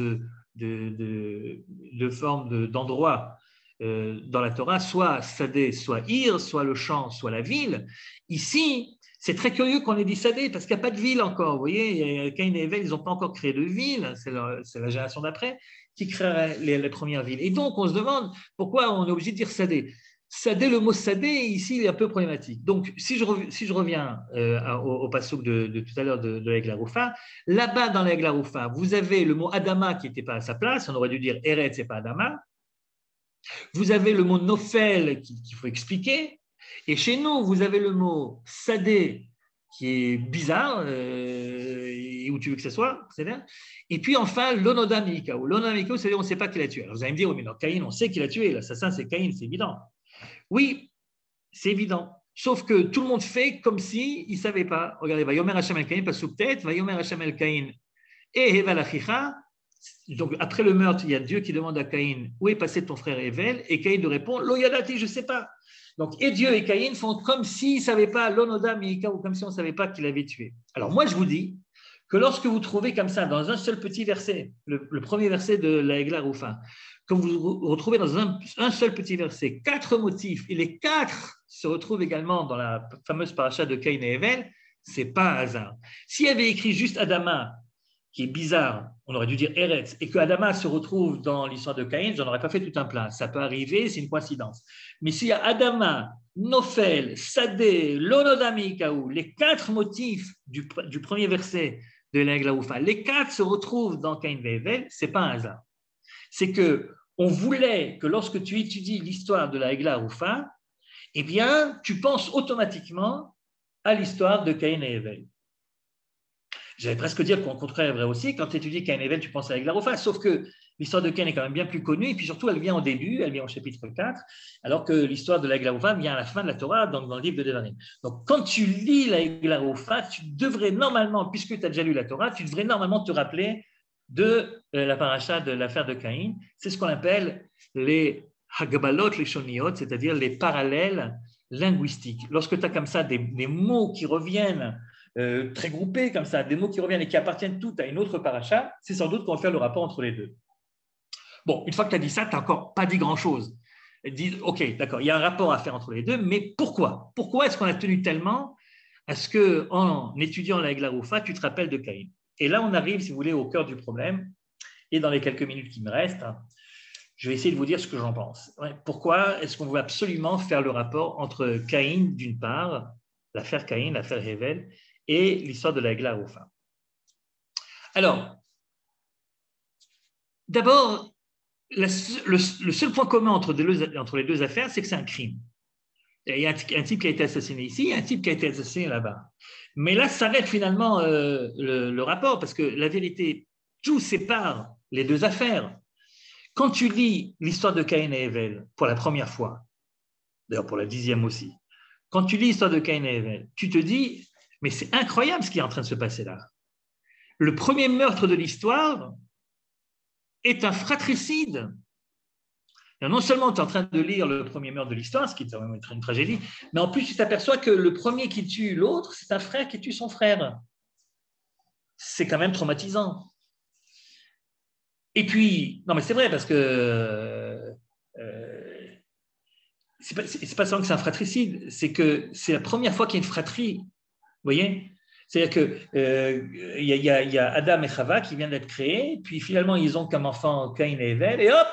d'endroits dans la Torah, soit Sadé, soit Ir, soit le champ, soit la ville. Ici, c'est très curieux qu'on ait dit Sadé parce qu'il n'y a pas de ville encore. Vous voyez, Caïn et Ével, ils n'ont pas encore créé de ville. C'est la génération d'après qui créera les premières villes. Et donc, on se demande pourquoi on est obligé de dire Sadé. Sadé, le mot Sadé, ici, il est un peu problématique. Donc, si je reviens au passouk de tout à l'heure de l'Egla Roufa, là-bas dans l'Egla Roufa, vous avez le mot Adama qui n'était pas à sa place, on aurait dû dire Eretz, c'est pas Adama. Vous avez le mot Nofel qu'il faut expliquer. Et chez nous, vous avez le mot Sadé qui est bizarre, où tu veux que ce soit, c'est-à-dire. Et puis enfin, l'Onodamika. L'Onodamika, c'est-à-dire on ne sait pas qui l'a tué. Alors vous allez me dire, oui, mais non, Caïn, on sait qui l'a tué, l'assassin c'est Caïn, c'est évident. Oui, c'est évident. Sauf que tout le monde fait comme si il ne savait pas. Regardez, Vayomer Hashem el Caïn, pas sous tête, Vayomer Hashem el Caïn et Hevel Achicha. Donc après le meurtre, il y a Dieu qui demande à Caïn où est passé ton frère Hevel, et Caïn lui répond Lo yadati, je ne sais pas. Donc et Dieu et Caïn font comme s'ils ne savaient pas l'Onoda Mika, ou comme si on ne savait pas qu'il avait tué. Alors moi je vous dis que lorsque vous trouvez comme ça dans un seul petit verset, le premier verset de la Egla Roufa, quand vous retrouvez dans un seul petit verset 4 motifs, et les 4 se retrouvent également dans la fameuse paracha de Caïn et Hevel, ce n'est pas un hasard. S'il y avait écrit juste Adama, qui est bizarre, on aurait dû dire Eretz, et que Adama se retrouve dans l'histoire de Caïn, j'en aurais pas fait tout un plat. Ça peut arriver, c'est une coïncidence. Mais s'il y a Adama, Nofel, Sadé, Lonodami, Kaou, les 4 motifs du premier verset de l'Egla Roufa, les 4 se retrouvent dans Caïn et Hevel, ce n'est pas un hasard. C'est qu'on voulait que lorsque tu étudies l'histoire de la Egla Roufa, eh bien, tu penses automatiquement à l'histoire de Caïn et Hevel. J'allais presque dire qu'au contraire est vrai aussi, quand tu étudies Caïn et Hevel, tu penses à l'Egla Roufa, sauf que l'histoire de Caïn est quand même bien plus connue, et puis surtout, elle vient au début, elle vient au chapitre 4, alors que l'histoire de l'Egla Roufa vient à la fin de la Torah, donc dans le livre de Devarim. Donc, quand tu lis l'Egla Roufa, tu devrais normalement, puisque tu as déjà lu la Torah, tu devrais normalement te rappeler de la paracha de l'affaire de Caïn. C'est ce qu'on appelle les Hagbalot, les Shoniot, c'est-à-dire les parallèles linguistiques. Lorsque tu as comme ça des mots qui reviennent très groupés comme ça, des mots qui reviennent et qui appartiennent toutes à une autre paracha, c'est sans doute qu'on va faire le rapport entre les deux. Bon, une fois que tu as dit ça, tu n'as encore pas dit grand-chose. Dis, ok, d'accord, il y a un rapport à faire entre les deux, mais pourquoi ? Pourquoi est-ce qu'on a tenu tellement à ce qu'en étudiant la Egla Roufa, tu te rappelles de Caïn ? Et là, on arrive, si vous voulez, au cœur du problème, et dans les quelques minutes qui me restent, je vais essayer de vous dire ce que j'en pense. Pourquoi est-ce qu'on veut absolument faire le rapport entre Caïn, d'une part, l'affaire Caïn, l'affaire Hevel, et l'histoire de la Egla Roufa. Alors, d'abord, le seul point commun entre les deux affaires, c'est que c'est un crime. Il y a un type qui a été assassiné ici, il y a un type qui a été assassiné là-bas. Mais là s'arrête finalement le rapport, parce que la vérité, tout sépare les deux affaires. Quand tu lis l'histoire de Caïn et Hevel pour la première fois, d'ailleurs pour la 10e aussi, quand tu lis l'histoire de Caïn et Hevel, tu te dis, mais c'est incroyable ce qui est en train de se passer là. Le premier meurtre de l'histoire est un fratricide. Et non seulement tu es en train de lire le premier meurtre de l'histoire, ce qui est vraiment une tragédie, mais en plus tu t'aperçois que le premier qui tue l'autre, c'est un frère qui tue son frère. C'est quand même traumatisant. Et puis, non mais c'est vrai parce que c'est pas seulement que c'est un fratricide, c'est que c'est la première fois qu'il y a une fratrie, vous voyez. C'est-à-dire qu'il y a Adam et Chava qui viennent d'être créés, puis finalement ils ont comme enfant Caïn et Evel, et hop,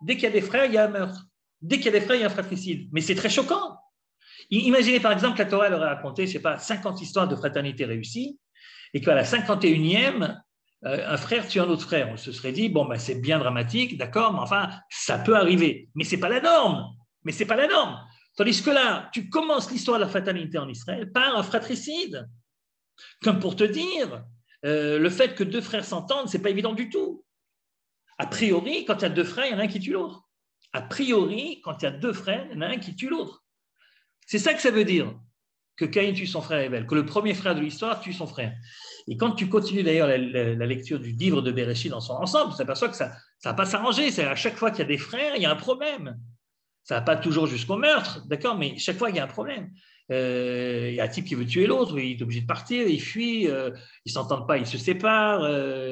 dès qu'il y a des frères, il y a un meurtre. Dès qu'il y a des frères, il y a un fratricide. Mais c'est très choquant. Imaginez par exemple que la Torah leur a raconté, je ne sais pas, 50 histoires de fraternité réussies, et qu'à la 51e, un frère tue un autre frère. On se serait dit, bon, ben, c'est bien dramatique, d'accord, mais enfin, ça peut arriver. Mais ce n'est pas la norme. Mais c'est pas la norme. Tandis que là, tu commences l'histoire de la fraternité en Israël par un fratricide. Comme pour te dire, le fait que deux frères s'entendent, ce n'est pas évident du tout. A priori, quand il y a deux frères, il y en a un qui tue l'autre. A priori, quand il y a deux frères, il y en a un qui tue l'autre. C'est ça que ça veut dire, que Caïn tue son frère Abel, que le premier frère de l'histoire tue son frère. Et quand tu continues d'ailleurs la lecture du livre de Bereshit dans son ensemble, tu t'aperçois que ça ne va pas s'arranger. C'est à chaque fois qu'il y a des frères, il y a un problème. Ça ne va pas toujours jusqu'au meurtre, d'accord, mais chaque fois, il y a un problème. Il y a un type qui veut tuer l'autre, il est obligé de partir, il fuit, ils ne s'entendent pas, ils se séparent,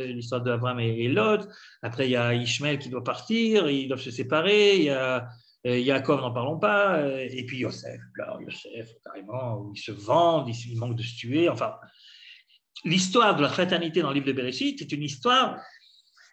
l'histoire d'Abraham et Lot. Après, il y a Ishmaël qui doit partir, ils doivent se séparer, il y a Yaakov, n'en parlons pas, et puis Yosef, carrément, où ils se vendent, ils manquent de se tuer. Enfin, l'histoire de la fraternité dans le livre de Bereshit est une histoire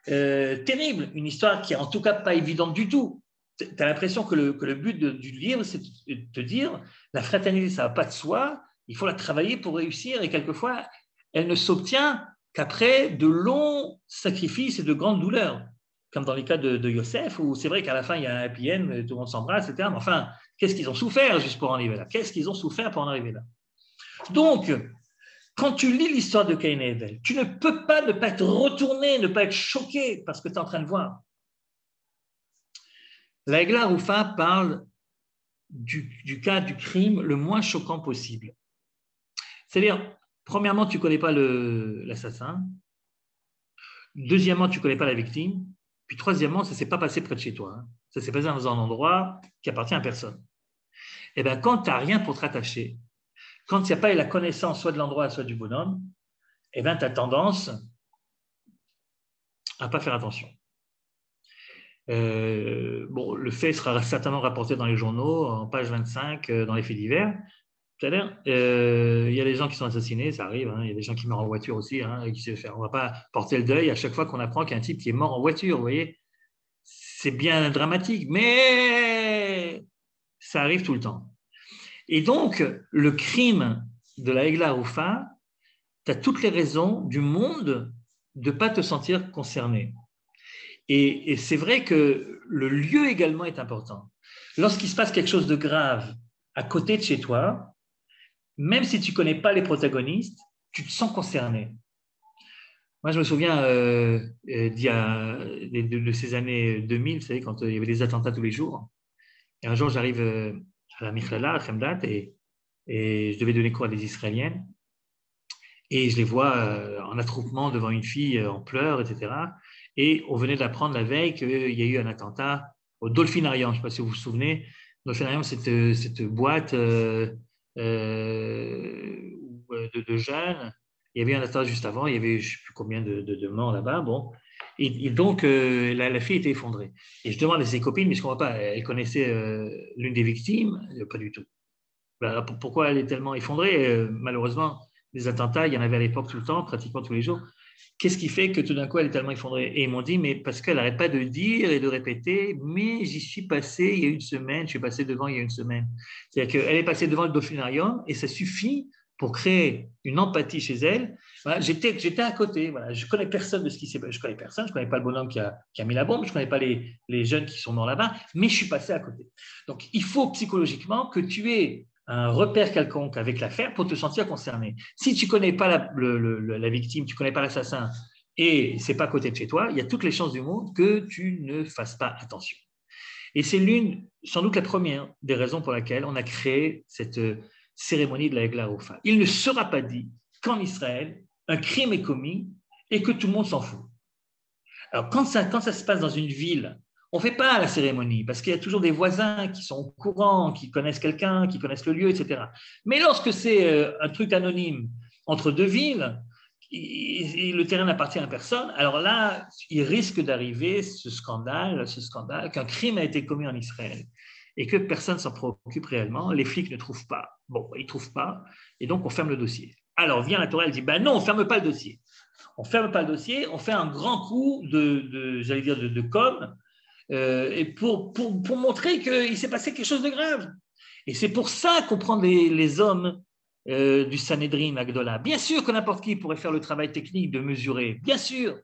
terrible, une histoire qui est en tout cas pas évidente du tout. Tu as l'impression que le but du livre, c'est de te dire, la fraternité, ça ne va pas de soi, il faut la travailler pour réussir, et quelquefois, elle ne s'obtient qu'après de longs sacrifices et de grandes douleurs, comme dans les cas de Yosef, où c'est vrai qu'à la fin, il y a un happy end, tout le monde s'embrasse, etc. Mais enfin, qu'est-ce qu'ils ont souffert juste pour en arriver là? Qu'est-ce qu'ils ont souffert pour en arriver là? Donc, quand tu lis l'histoire de Caïn et Abel, tu ne peux pas ne pas être retourné, ne pas être choqué par ce que tu es en train de voir. La Egla Roufa parle du cas du crime le moins choquant possible. C'est-à-dire, premièrement, tu ne connais pas l'assassin. Deuxièmement, tu ne connais pas la victime. Puis troisièmement, ça ne s'est pas passé près de chez toi. Ça s'est passé dans un endroit qui appartient à personne. Et bien, quand tu n'as rien pour te rattacher, quand il n'y a pas la connaissance soit de l'endroit, soit du bonhomme, et bien, tu as tendance à ne pas faire attention. Le fait sera certainement rapporté dans les journaux, en page 25, dans les faits divers. C'est-à-dire, il y a des gens qui sont assassinés, ça arrive, il y a des gens qui meurent en voiture aussi. On ne va pas porter le deuil à chaque fois qu'on apprend qu'il y a un type qui est mort en voiture, vous voyez. C'est bien dramatique, mais ça arrive tout le temps. Et donc, le crime de la Egla Roufa, tu as toutes les raisons du monde de ne pas te sentir concerné. Et c'est vrai que le lieu également est important. Lorsqu'il se passe quelque chose de grave à côté de chez toi, même si tu ne connais pas les protagonistes, tu te sens concerné. Moi, je me souviens de ces années 2000, vous savez, quand il y avait des attentats tous les jours. Et un jour, j'arrive à la Mikhlala, à Khemdat, et je devais donner cours à des Israéliennes. Et je les vois en attroupement devant une fille en pleurs, etc. Et on venait d'apprendre la veille qu'il y a eu un attentat au Dolphinarium. Je ne sais pas si vous vous souvenez. Dolphinarium, cette boîte de jeunes. Il y avait un attentat juste avant. Il y avait je ne sais plus combien de morts là-bas. Bon. Et donc, la fille était effondrée. Et je demande à ses copines, mais je ne comprends pas. Elle connaissait l'une des victimes? Pas du tout. Pourquoi elle est tellement effondrée? Malheureusement, les attentats, il y en avait à l'époque tout le temps, pratiquement tous les jours. Qu'est-ce qui fait que tout d'un coup, elle est tellement effondrée? Et ils m'ont dit, mais parce qu'elle n'arrête pas de dire et de répéter, mais j'y suis passé il y a une semaine, je suis passé devant il y a une semaine. C'est-à-dire qu'elle est passée devant le Dolphinarium et ça suffit pour créer une empathie chez elle. Voilà, j'étais à côté, voilà, je ne connais personne de ce qui s'est passé, je ne connais personne, je ne connais pas le bonhomme qui a mis la bombe, je ne connais pas les jeunes qui sont morts là-bas, mais je suis passé à côté. Donc, il faut psychologiquement que tu aies un repère quelconque avec l'affaire pour te sentir concerné. Si tu ne connais pas la victime, tu ne connais pas l'assassin et ce n'est pas à côté de chez toi, il y a toutes les chances du monde que tu ne fasses pas attention. Et c'est sans doute la première des raisons pour laquelle on a créé cette cérémonie de la Egla Roufa. Il ne sera pas dit qu'en Israël, un crime est commis et que tout le monde s'en fout. Alors, quand ça se passe dans une ville, on ne fait pas la cérémonie parce qu'il y a toujours des voisins qui sont au courant, qui connaissent quelqu'un, qui connaissent le lieu, etc. Mais lorsque c'est un truc anonyme entre deux villes, le terrain n'appartient à personne. Alors là, il risque d'arriver ce scandale, qu'un crime a été commis en Israël et que personne ne s'en préoccupe réellement. Les flics ne trouvent pas. Bon, ils ne trouvent pas, et donc on ferme le dossier. Alors vient la Torah, elle dit, ben non, on ne ferme pas le dossier. On ne ferme pas le dossier, on fait un grand coup de com', et pour montrer qu'il s'est passé quelque chose de grave. Et c'est pour ça qu'on prend les hommes du Sanhedrin Agdola. Bien sûr que n'importe qui pourrait faire le travail technique de mesurer, bien sûr,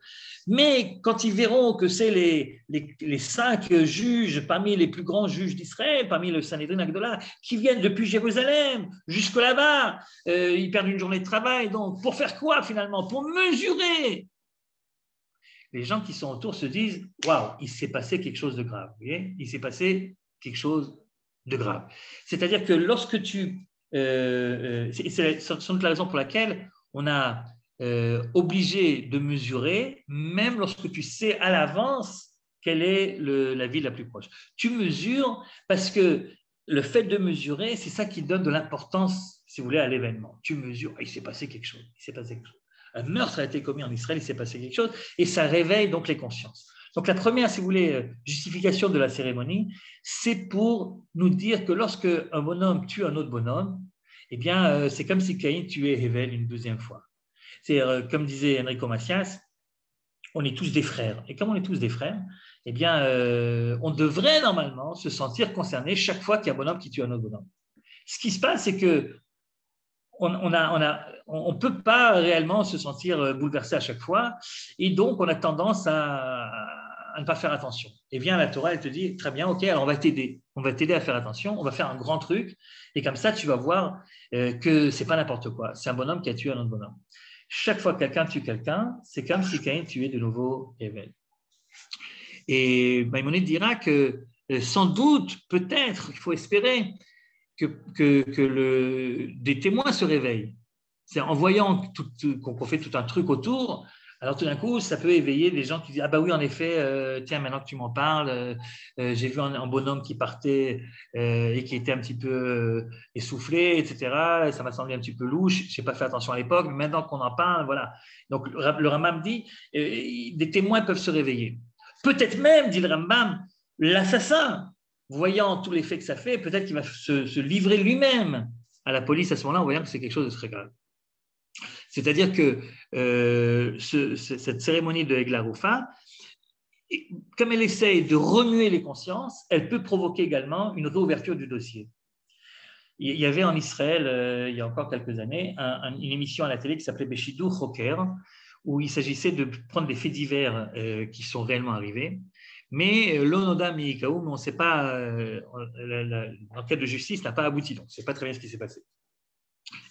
mais quand ils verront que c'est les 5 juges parmi les plus grands juges d'Israël, parmi le Sanhedrin Agdola, qui viennent depuis Jérusalem jusque là-bas, ils perdent une journée de travail, donc pour faire quoi finalement? Pour mesurer. Les gens qui sont autour se disent « Waouh, il s'est passé quelque chose de grave. » Vous voyez, il s'est passé quelque chose de grave. C'est-à-dire que lorsque c'est sans doute la raison pour laquelle on a obligé de mesurer, même lorsque tu sais à l'avance quelle est la ville la plus proche. Tu mesures parce que le fait de mesurer, c'est ça qui donne de l'importance, si vous voulez, à l'événement. Tu mesures, il s'est passé quelque chose, il s'est passé quelque chose. Un meurtre a été commis en Israël, il s'est passé quelque chose, et ça réveille donc les consciences. Donc la première, si vous voulez, justification de la cérémonie, c'est pour nous dire que lorsque un bonhomme tue un autre bonhomme, eh bien, c'est comme si Caïn tuait Hével une deuxième fois. C'est comme disait Enrico Macias, on est tous des frères. Et comme on est tous des frères, eh bien, on devrait normalement se sentir concerné chaque fois qu'il y a un bonhomme qui tue un autre bonhomme. Ce qui se passe, c'est que on ne peut pas réellement se sentir bouleversé à chaque fois, et donc on a tendance à ne pas faire attention. Et bien la Torah, elle te dit, très bien, ok, alors on va t'aider à faire attention, on va faire un grand truc, et comme ça tu vas voir que ce n'est pas n'importe quoi, c'est un bonhomme qui a tué un autre bonhomme. Chaque fois que quelqu'un tue quelqu'un, c'est comme si Caïn tuait de nouveau Hével. Et Maïmonide dira que sans doute, peut-être, il faut espérer que des témoins se réveillent. C'est en voyant qu'on fait tout un truc autour, alors tout d'un coup, ça peut éveiller des gens qui disent « Ah bah oui, en effet, tiens, maintenant que tu m'en parles, j'ai vu un bonhomme qui partait et qui était un petit peu essoufflé, etc. Et ça m'a semblé un petit peu louche, je n'ai pas fait attention à l'époque, mais maintenant qu'on en parle, voilà. » Donc le Rambam dit « Des témoins peuvent se réveiller. » Peut-être même, dit le Rambam, l'assassin, voyant tous les faits que ça fait, peut-être qu'il va se livrer lui-même à la police à ce moment-là en voyant que c'est quelque chose de très grave. C'est-à-dire que cette cérémonie de Egla Roufa, comme elle essaye de remuer les consciences, elle peut provoquer également une réouverture du dossier. Il y avait en Israël, il y a encore quelques années, une émission à la télé qui s'appelait Beshidur Choker, où il s'agissait de prendre des faits divers qui sont réellement arrivés. Mais l'Onoda Miikaou, on ne sait pas, l'enquête de justice n'a pas abouti, donc on ne sait pas très bien ce qui s'est passé.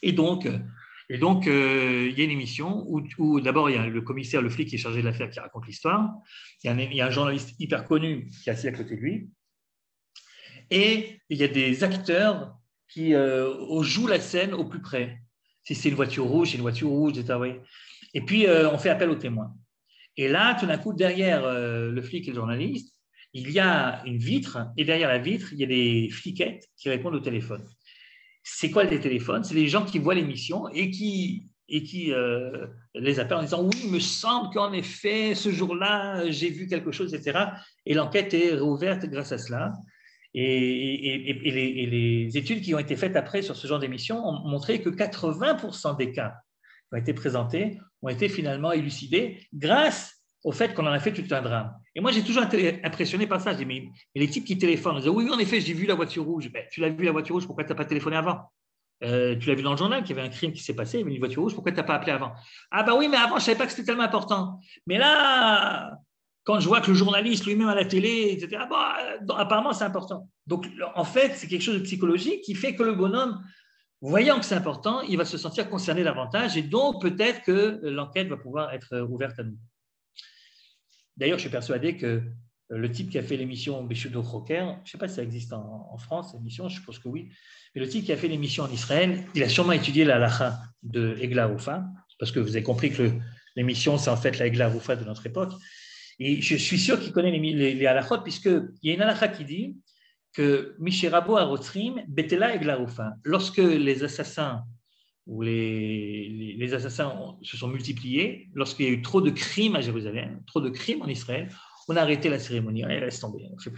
Et donc, il y a une émission où d'abord, il y a le commissaire, le flic qui est chargé de l'affaire qui raconte l'histoire. Il y a un journaliste hyper connu qui est assis à côté de lui. Et il y a des acteurs qui jouent la scène au plus près. Si c'est une voiture rouge, etc. Oui. Et puis, on fait appel aux témoins. Et là, tout d'un coup, derrière le flic et le journaliste, il y a une vitre. Et derrière la vitre, il y a des fliquettes qui répondent au téléphone. C'est quoi les téléphones? C'est les gens qui voient l'émission et qui les appellent en disant « Oui, il me semble qu'en effet, ce jour-là, j'ai vu quelque chose, etc. » Et l'enquête est rouverte grâce à cela. Et les études qui ont été faites après sur ce genre d'émission ont montré que 80% des cas qui ont été présentés ont été finalement élucidés grâce au fait qu'on en a fait tout un drame. Et moi, j'ai toujours été impressionné par ça. Je dis, mais les types qui téléphonent, ils disent, oui, en effet, j'ai vu la voiture rouge. Ben, tu l'as vu la voiture rouge, pourquoi tu n'as pas téléphoné avant? Tu l'as vu dans le journal qu'il y avait un crime qui s'est passé, il y avait une voiture rouge, pourquoi tu n'as pas appelé avant? Ah ben oui, mais avant, je ne savais pas que c'était tellement important. Mais là, quand je vois que le journaliste lui-même à la télé, etc., bon, apparemment, c'est important. Donc, en fait, c'est quelque chose de psychologique qui fait que le bonhomme, voyant que c'est important, il va se sentir concerné davantage et donc peut-être que l'enquête va pouvoir être ouverte à nous. D'ailleurs, je suis persuadé que le type qui a fait l'émission Beshudo Choker, je ne sais pas si ça existe en France, l'émission, je pense que oui, mais le type qui a fait l'émission en Israël, il a sûrement étudié la halakha de Egla Roufa, parce que vous avez compris que l'émission, c'est en fait la Egla Roufa de notre époque. Et je suis sûr qu'il connaît les halakhot, puisqu'il y a une halakha qui dit que Mishérabo Arotzrim, Betela Egla Roufa. Lorsque les assassins où les assassins se sont multipliés, lorsqu'il y a eu trop de crimes à Jérusalem, trop de crimes en Israël, on a arrêté la cérémonie, on laisse tomber, on ne fait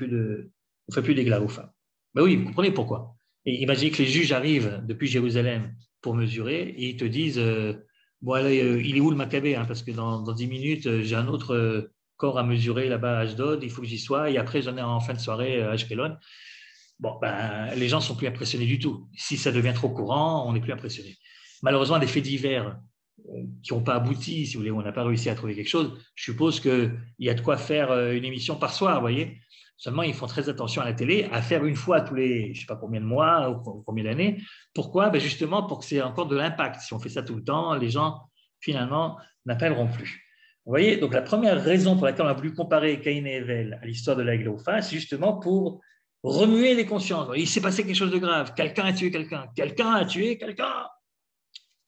plus d'églà aux femmes. Ben oui, vous comprenez pourquoi. Et imaginez que les juges arrivent depuis Jérusalem pour mesurer et ils te disent bon, allez, il est où le Maccabée, hein, parce que dans 10 minutes, j'ai un autre corps à mesurer là-bas à Ashdod, il faut que j'y sois, et après j'en ai en fin de soirée à Ashkelon. Bon, ben, les gens ne sont plus impressionnés du tout. Si ça devient trop courant, on n'est plus impressionné. Malheureusement, des faits divers qui n'ont pas abouti, si vous voulez, on n'a pas réussi à trouver quelque chose, je suppose qu'il y a de quoi faire une émission par soir, vous voyez. Seulement, ils font très attention à la télé, à faire une fois tous les, je ne sais pas combien de mois ou combien d'années. Pourquoi? Ben justement, pour que c'est encore de l'impact. Si on fait ça tout le temps, les gens, finalement, n'appelleront plus. Vous voyez, donc la première raison pour laquelle on a voulu comparer Caïn et Èvel à l'histoire de l'aigle aux femmes, c'est justement pour remuer les consciences. Il s'est passé quelque chose de grave. Quelqu'un a tué quelqu'un. Quelqu'un a tué quelqu'un.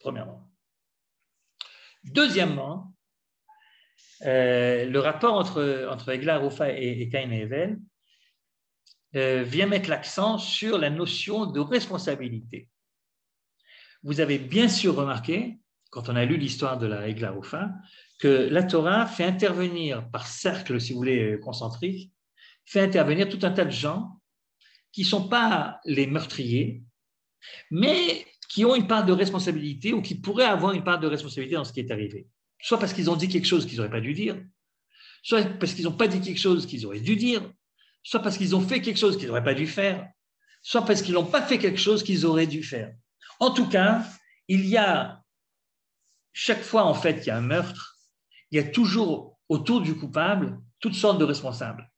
Premièrement. Deuxièmement, le rapport entre Egla, Roufa et Caïn et Èvel vient mettre l'accent sur la notion de responsabilité. Vous avez bien sûr remarqué, quand on a lu l'histoire de la Egla Roufa, que la Torah fait intervenir par cercle, si vous voulez, concentrique, fait intervenir tout un tas de gens qui ne sont pas les meurtriers, mais qui ont une part de responsabilité ou qui pourraient avoir une part de responsabilité dans ce qui est arrivé. Soit parce qu'ils ont dit quelque chose qu'ils n'auraient pas dû dire, soit parce qu'ils n'ont pas dit quelque chose qu'ils auraient dû dire, soit parce qu'ils ont fait quelque chose qu'ils n'auraient pas dû faire, soit parce qu'ils n'ont pas fait quelque chose qu'ils auraient dû faire. En tout cas, il y a, chaque fois en fait qu'il y a un meurtre, il y a toujours autour du coupable toutes sortes de responsables.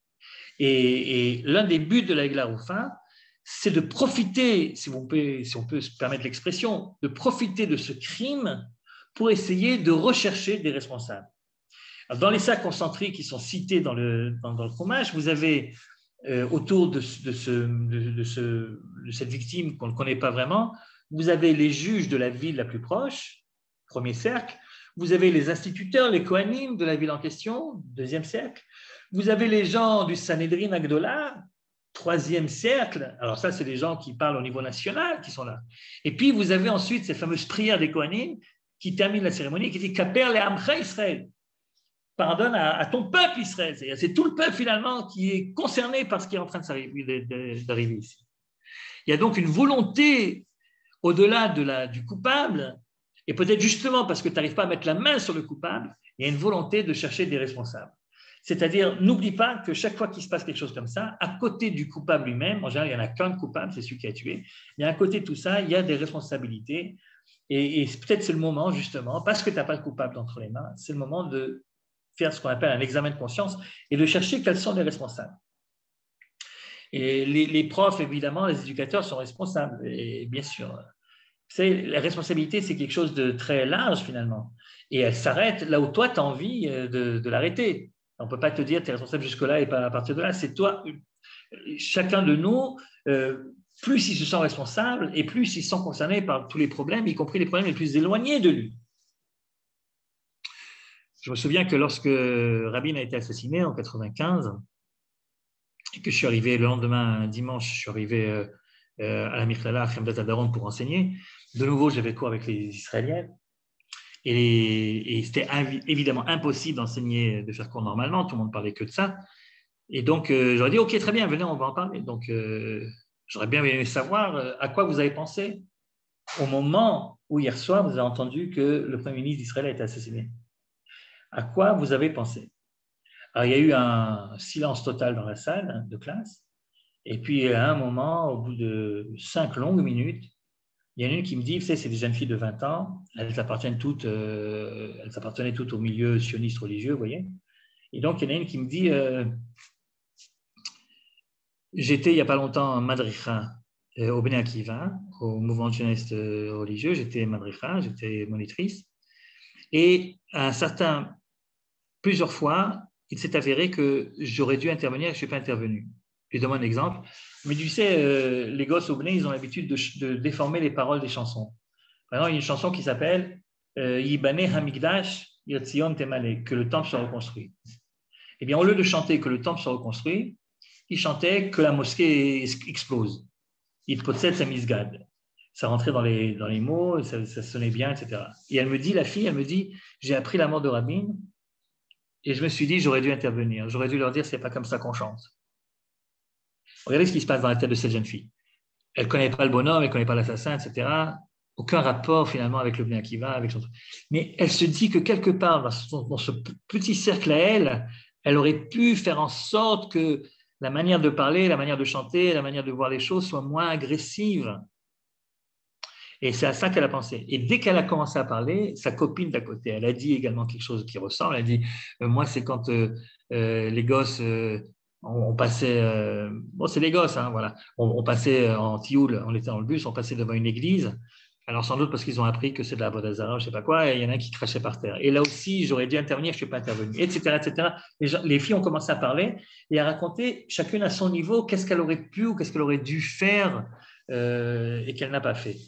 Et l'un des buts de la Egla Roufa, c'est de profiter, si on peut se permettre l'expression, de profiter de ce crime pour essayer de rechercher des responsables. Alors, dans les sacs concentriques qui sont cités dans le Chumash, vous avez autour de cette victime qu'on ne connaît pas vraiment, vous avez les juges de la ville la plus proche, premier cercle, vous avez les instituteurs, les Kohanim de la ville en question, deuxième cercle, vous avez les gens du Sanhedrin Agdola, troisième cercle, alors ça c'est les gens qui parlent au niveau national qui sont là, et puis vous avez ensuite ces fameuses prières des Kohanim qui terminent la cérémonie, qui dit Kaper le Amcha Israël, pardonne à ton peuple Israël, c'est tout le peuple finalement qui est concerné par ce qui est en train d'arriver ici. Il y a donc une volonté au-delà du coupable, et peut-être justement parce que tu n'arrives pas à mettre la main sur le coupable, il y a une volonté de chercher des responsables. C'est-à-dire, n'oublie pas que chaque fois qu'il se passe quelque chose comme ça, à côté du coupable lui-même, en général, il n'y en a qu'un coupable, c'est celui qui a tué, mais à côté de tout ça, il y a des responsabilités. Et peut-être c'est le moment, justement, parce que tu n'as pas le coupable entre les mains, c'est le moment de faire ce qu'on appelle un examen de conscience et de chercher quels sont les responsables. Et les profs, évidemment, les éducateurs sont responsables, et bien sûr. Vous savez, la responsabilité, c'est quelque chose de très large, finalement. Et elle s'arrête là où toi, tu as envie de l'arrêter. On ne peut pas te dire tu es responsable jusque-là et pas à partir de là. C'est toi, chacun de nous, plus il se sent responsable et plus il se sent concerné par tous les problèmes, y compris les problèmes les plus éloignés de lui. Je me souviens que lorsque Rabin a été assassiné en 1995, et que je suis arrivé le lendemain, un dimanche, je suis arrivé à la Mikhlala, à Khemdat Adaron pour enseigner. De nouveau, j'avais cours avec les Israéliens. Et c'était évidemment impossible d'enseigner, de faire cours normalement, tout le monde parlait que de ça. Et donc, j'aurais dit, OK, très bien, venez, on va en parler. Donc, j'aurais bien aimé savoir à quoi vous avez pensé au moment où, hier soir, vous avez entendu que le Premier ministre d'Israël a été assassiné. À quoi vous avez pensé? Alors, il y a eu un silence total dans la salle de classe. Et puis, à un moment, au bout de 5 longues minutes, il y en a une qui me dit, vous savez, c'est des jeunes filles de 20 ans, elles appartenaient toutes au milieu sioniste religieux, vous voyez. Et donc, il y en a une qui me dit, j'étais il n'y a pas longtemps madricha au Bnei Akiva, au mouvement sioniste religieux, j'étais madricha, j'étais monitrice. Et plusieurs fois, il s'est avéré que j'aurais dû intervenir et je ne suis pas intervenu. Je donne un exemple. Mais tu sais, les gosses au Bnei, ils ont l'habitude de déformer les paroles des chansons. Par exemple, il y a une chanson qui s'appelle Yibane Hamikdash Yirtzion Temale, que le temple soit reconstruit. Eh bien, au lieu de chanter que le temple soit reconstruit, ils chantaient que la mosquée explose. Yitpotset Misgad. ça rentrait dans les mots, ça sonnait bien, etc. Et la fille, elle me dit, j'ai appris la mort de Rabin et je me suis dit, j'aurais dû intervenir, j'aurais dû leur dire, c'est pas comme ça qu'on chante. Regardez ce qui se passe dans la tête de cette jeune fille. Elle ne connaît pas le bonhomme, elle ne connaît pas l'assassin, etc. Aucun rapport finalement avec le bien qui va, avec son... Mais elle se dit que quelque part, dans ce petit cercle à elle, elle aurait pu faire en sorte que la manière de parler, la manière de chanter, la manière de voir les choses soit moins agressive. Et c'est à ça qu'elle a pensé. Et dès qu'elle a commencé à parler, sa copine d'à côté, elle a dit également quelque chose qui ressemble. Elle a dit, moi, c'est quand les gosses, on passait, bon, c'est les gosses, hein, voilà. On passait en tioul, on était dans le bus, on passait devant une église. Alors, sans doute parce qu'ils ont appris que c'est de la Vodazara, je ne sais pas quoi, et il y en a un qui crachait par terre. Et là aussi, j'aurais dû intervenir, je ne suis pas intervenu, etc., etc. Les filles ont commencé à parler et à raconter, chacune à son niveau, qu'est-ce qu'elle aurait pu ou qu'est-ce qu'elle aurait dû faire et qu'elle n'a pas fait.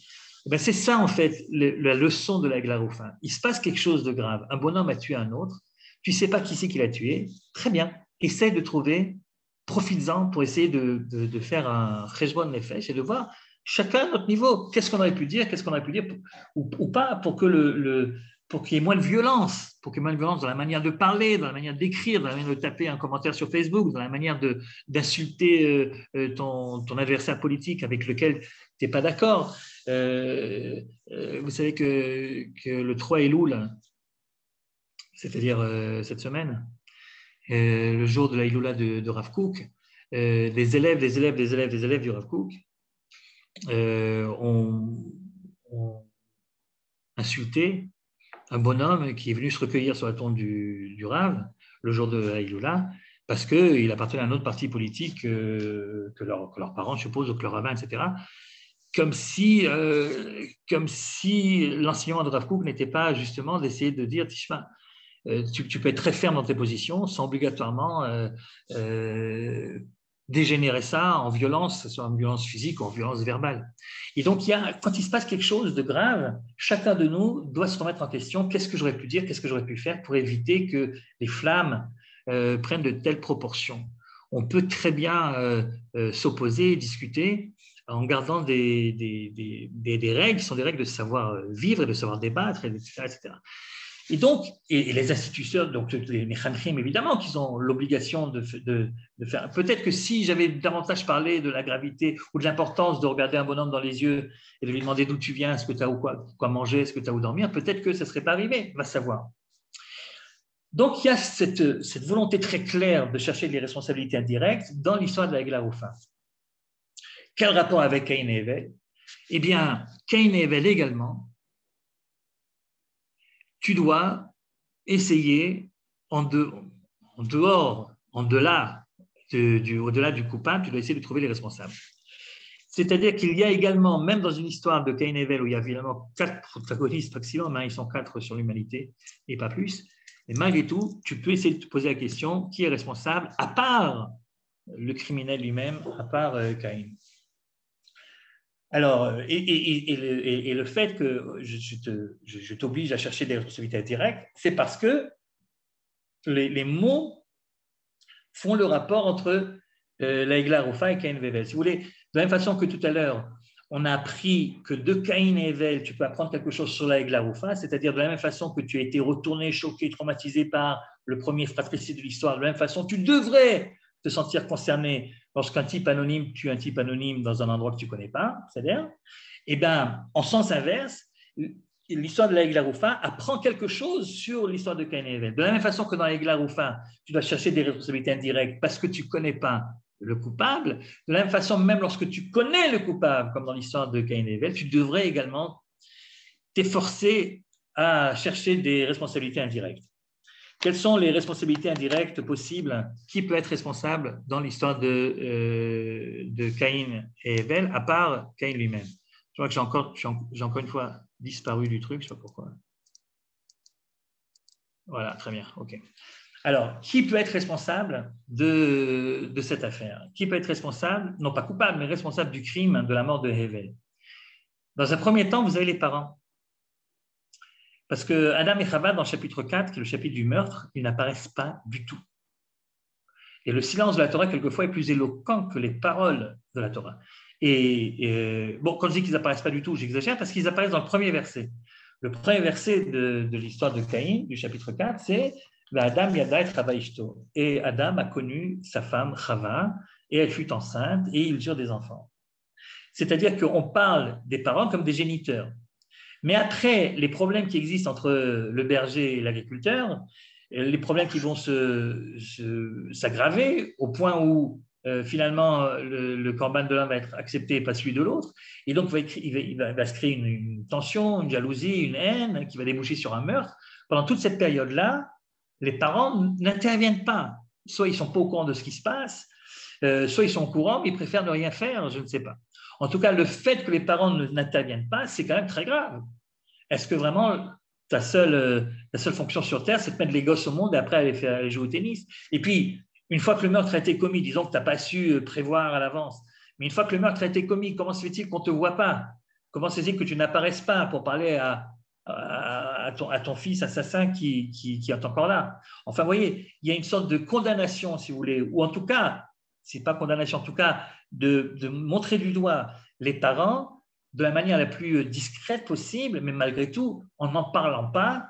Et bien, c'est ça, en fait, la leçon de la Glaroufin. Il se passe quelque chose de grave. Un bonhomme a tué un autre. Tu ne sais pas qui c'est qui l'a tué. Très bien. Essaye de trouver, profites-en pour essayer de faire un cheshbon nefesh et de voir chacun à notre niveau. Qu'est-ce qu'on aurait pu dire, ou pas, pour qu'il y ait moins de violence, dans la manière de parler, dans la manière d'écrire, dans la manière de taper un commentaire sur Facebook, dans la manière d'insulter ton adversaire politique avec lequel tu n'es pas d'accord. Vous savez que le 3 Elul, c'est-à-dire cette semaine, le jour de la Iloula de Rav Kook, des élèves du Rav Kook ont insulté un bonhomme qui est venu se recueillir sur la tombe du Rav le jour de la Iloula parce qu'il appartenait à un autre parti politique que leurs parents, je suppose, ou que leur rabbin, etc. Comme si l'enseignement de Rav Kook n'était pas justement d'essayer de dire, Tishma, tu peux être très ferme dans tes positions sans obligatoirement dégénérer ça en violence, soit en violence physique ou en violence verbale. Et donc, quand il se passe quelque chose de grave, chacun de nous doit se remettre en question, qu'est-ce que j'aurais pu dire, qu'est-ce que j'aurais pu faire pour éviter que les flammes prennent de telles proportions. On peut très bien s'opposer, discuter, en gardant des règles qui sont des règles de savoir vivre et de savoir débattre, etc., etc. Et donc, et les instituteurs, donc les mechanchim, évidemment, qu'ils ont l'obligation de faire. Peut-être que si j'avais davantage parlé de la gravité ou de l'importance de regarder un bonhomme dans les yeux et de lui demander d'où tu viens, est-ce que tu as quoi manger, est-ce que tu as où dormir, peut-être que ça ne serait pas arrivé, va savoir. Donc, il y a cette volonté très claire de chercher des responsabilités indirectes dans l'histoire de la Glaroufin. Quel rapport avec Caïn et Hevel? Eh bien, Caïn et Hevel également, tu dois essayer, au-delà du coupable, tu dois essayer de trouver les responsables. C'est-à-dire qu'il y a également, même dans une histoire de Caïn et Hevel, où il y a évidemment 4 protagonistes maximum, hein, ils sont 4 sur l'humanité et pas plus, et malgré tout, tu peux essayer de te poser la question, qui est responsable, à part le criminel lui-même, à part Caïn. Alors, et le fait que je t'oblige à chercher des responsabilités directes, c'est parce que les mots font le rapport entre la Glaroufin et Caïn et Hevel. Si vous voulez, de la même façon que tout à l'heure, on a appris que de Caïn et Hevel, tu peux apprendre quelque chose sur la Glaroufin, c'est-à-dire de la même façon que tu as été retourné, choqué, traumatisé par le premier fratricide de l'histoire, de la même façon, tu devrais te sentir concerné lorsqu'un type anonyme tue un type anonyme dans un endroit que tu ne connais pas, c'est-à-dire, eh bien, en sens inverse, l'histoire de la Glaroufin apprend quelque chose sur l'histoire de Caïn et Hevel. De la même façon que dans la Glaroufin, tu dois chercher des responsabilités indirectes parce que tu ne connais pas le coupable, de la même façon, même lorsque tu connais le coupable, comme dans l'histoire de Caïn et Hevel, tu devrais également t'efforcer à chercher des responsabilités indirectes. Quelles sont les responsabilités indirectes possibles? Qui peut être responsable dans l'histoire de Caïn et Hevel, à part Caïn lui-même? Je crois que j'ai encore une fois disparu du truc, je ne sais pas pourquoi. Voilà, très bien, ok. Alors, qui peut être responsable de cette affaire? Qui peut être responsable, non pas coupable, mais responsable du crime de la mort de Hevel? Dans un premier temps, vous avez les parents. Parce que Adam et Chava, dans le chapitre 4, qui est le chapitre du meurtre, ils n'apparaissent pas du tout. Et le silence de la Torah, quelquefois, est plus éloquent que les paroles de la Torah. Bon, quand je dis qu'ils n'apparaissent pas du tout, j'exagère parce qu'ils apparaissent dans le premier verset. Le premier verset de l'histoire de Caïn, du chapitre 4, c'est Adam yada et Chava ishto. Et Adam a connu sa femme Chava et elle fut enceinte et ils eurent des enfants. C'est-à-dire qu'on parle des parents comme des géniteurs. Mais après, les problèmes qui existent entre le berger et l'agriculteur, les problèmes qui vont s'aggraver au point où finalement le corban de l'un va être accepté et pas celui de l'autre, et donc il va se créer une tension, une jalousie, une haine qui va déboucher sur un meurtre. Pendant toute cette période-là, les parents n'interviennent pas. Soit ils ne sont pas au courant de ce qui se passe, soit ils sont au courant, mais ils préfèrent ne rien faire, je ne sais pas. En tout cas, le fait que les parents n'interviennent pas, c'est quand même très grave. Est-ce que vraiment ta seule fonction sur Terre, c'est de mettre les gosses au monde et après aller jouer au tennis? Et puis, une fois que le meurtre a été commis, disons que tu n'as pas su prévoir à l'avance, mais une fois que le meurtre a été commis, comment se fait-il qu'on ne te voit pas? Comment se fait-il que tu n'apparaisses pas pour parler à ton fils assassin qui est encore là? Enfin, vous voyez, il y a une sorte de condamnation, si vous voulez, ou en tout cas, ce n'est pas condamnation, en tout cas, de montrer du doigt les parents de la manière la plus discrète possible, mais malgré tout, en n'en parlant pas,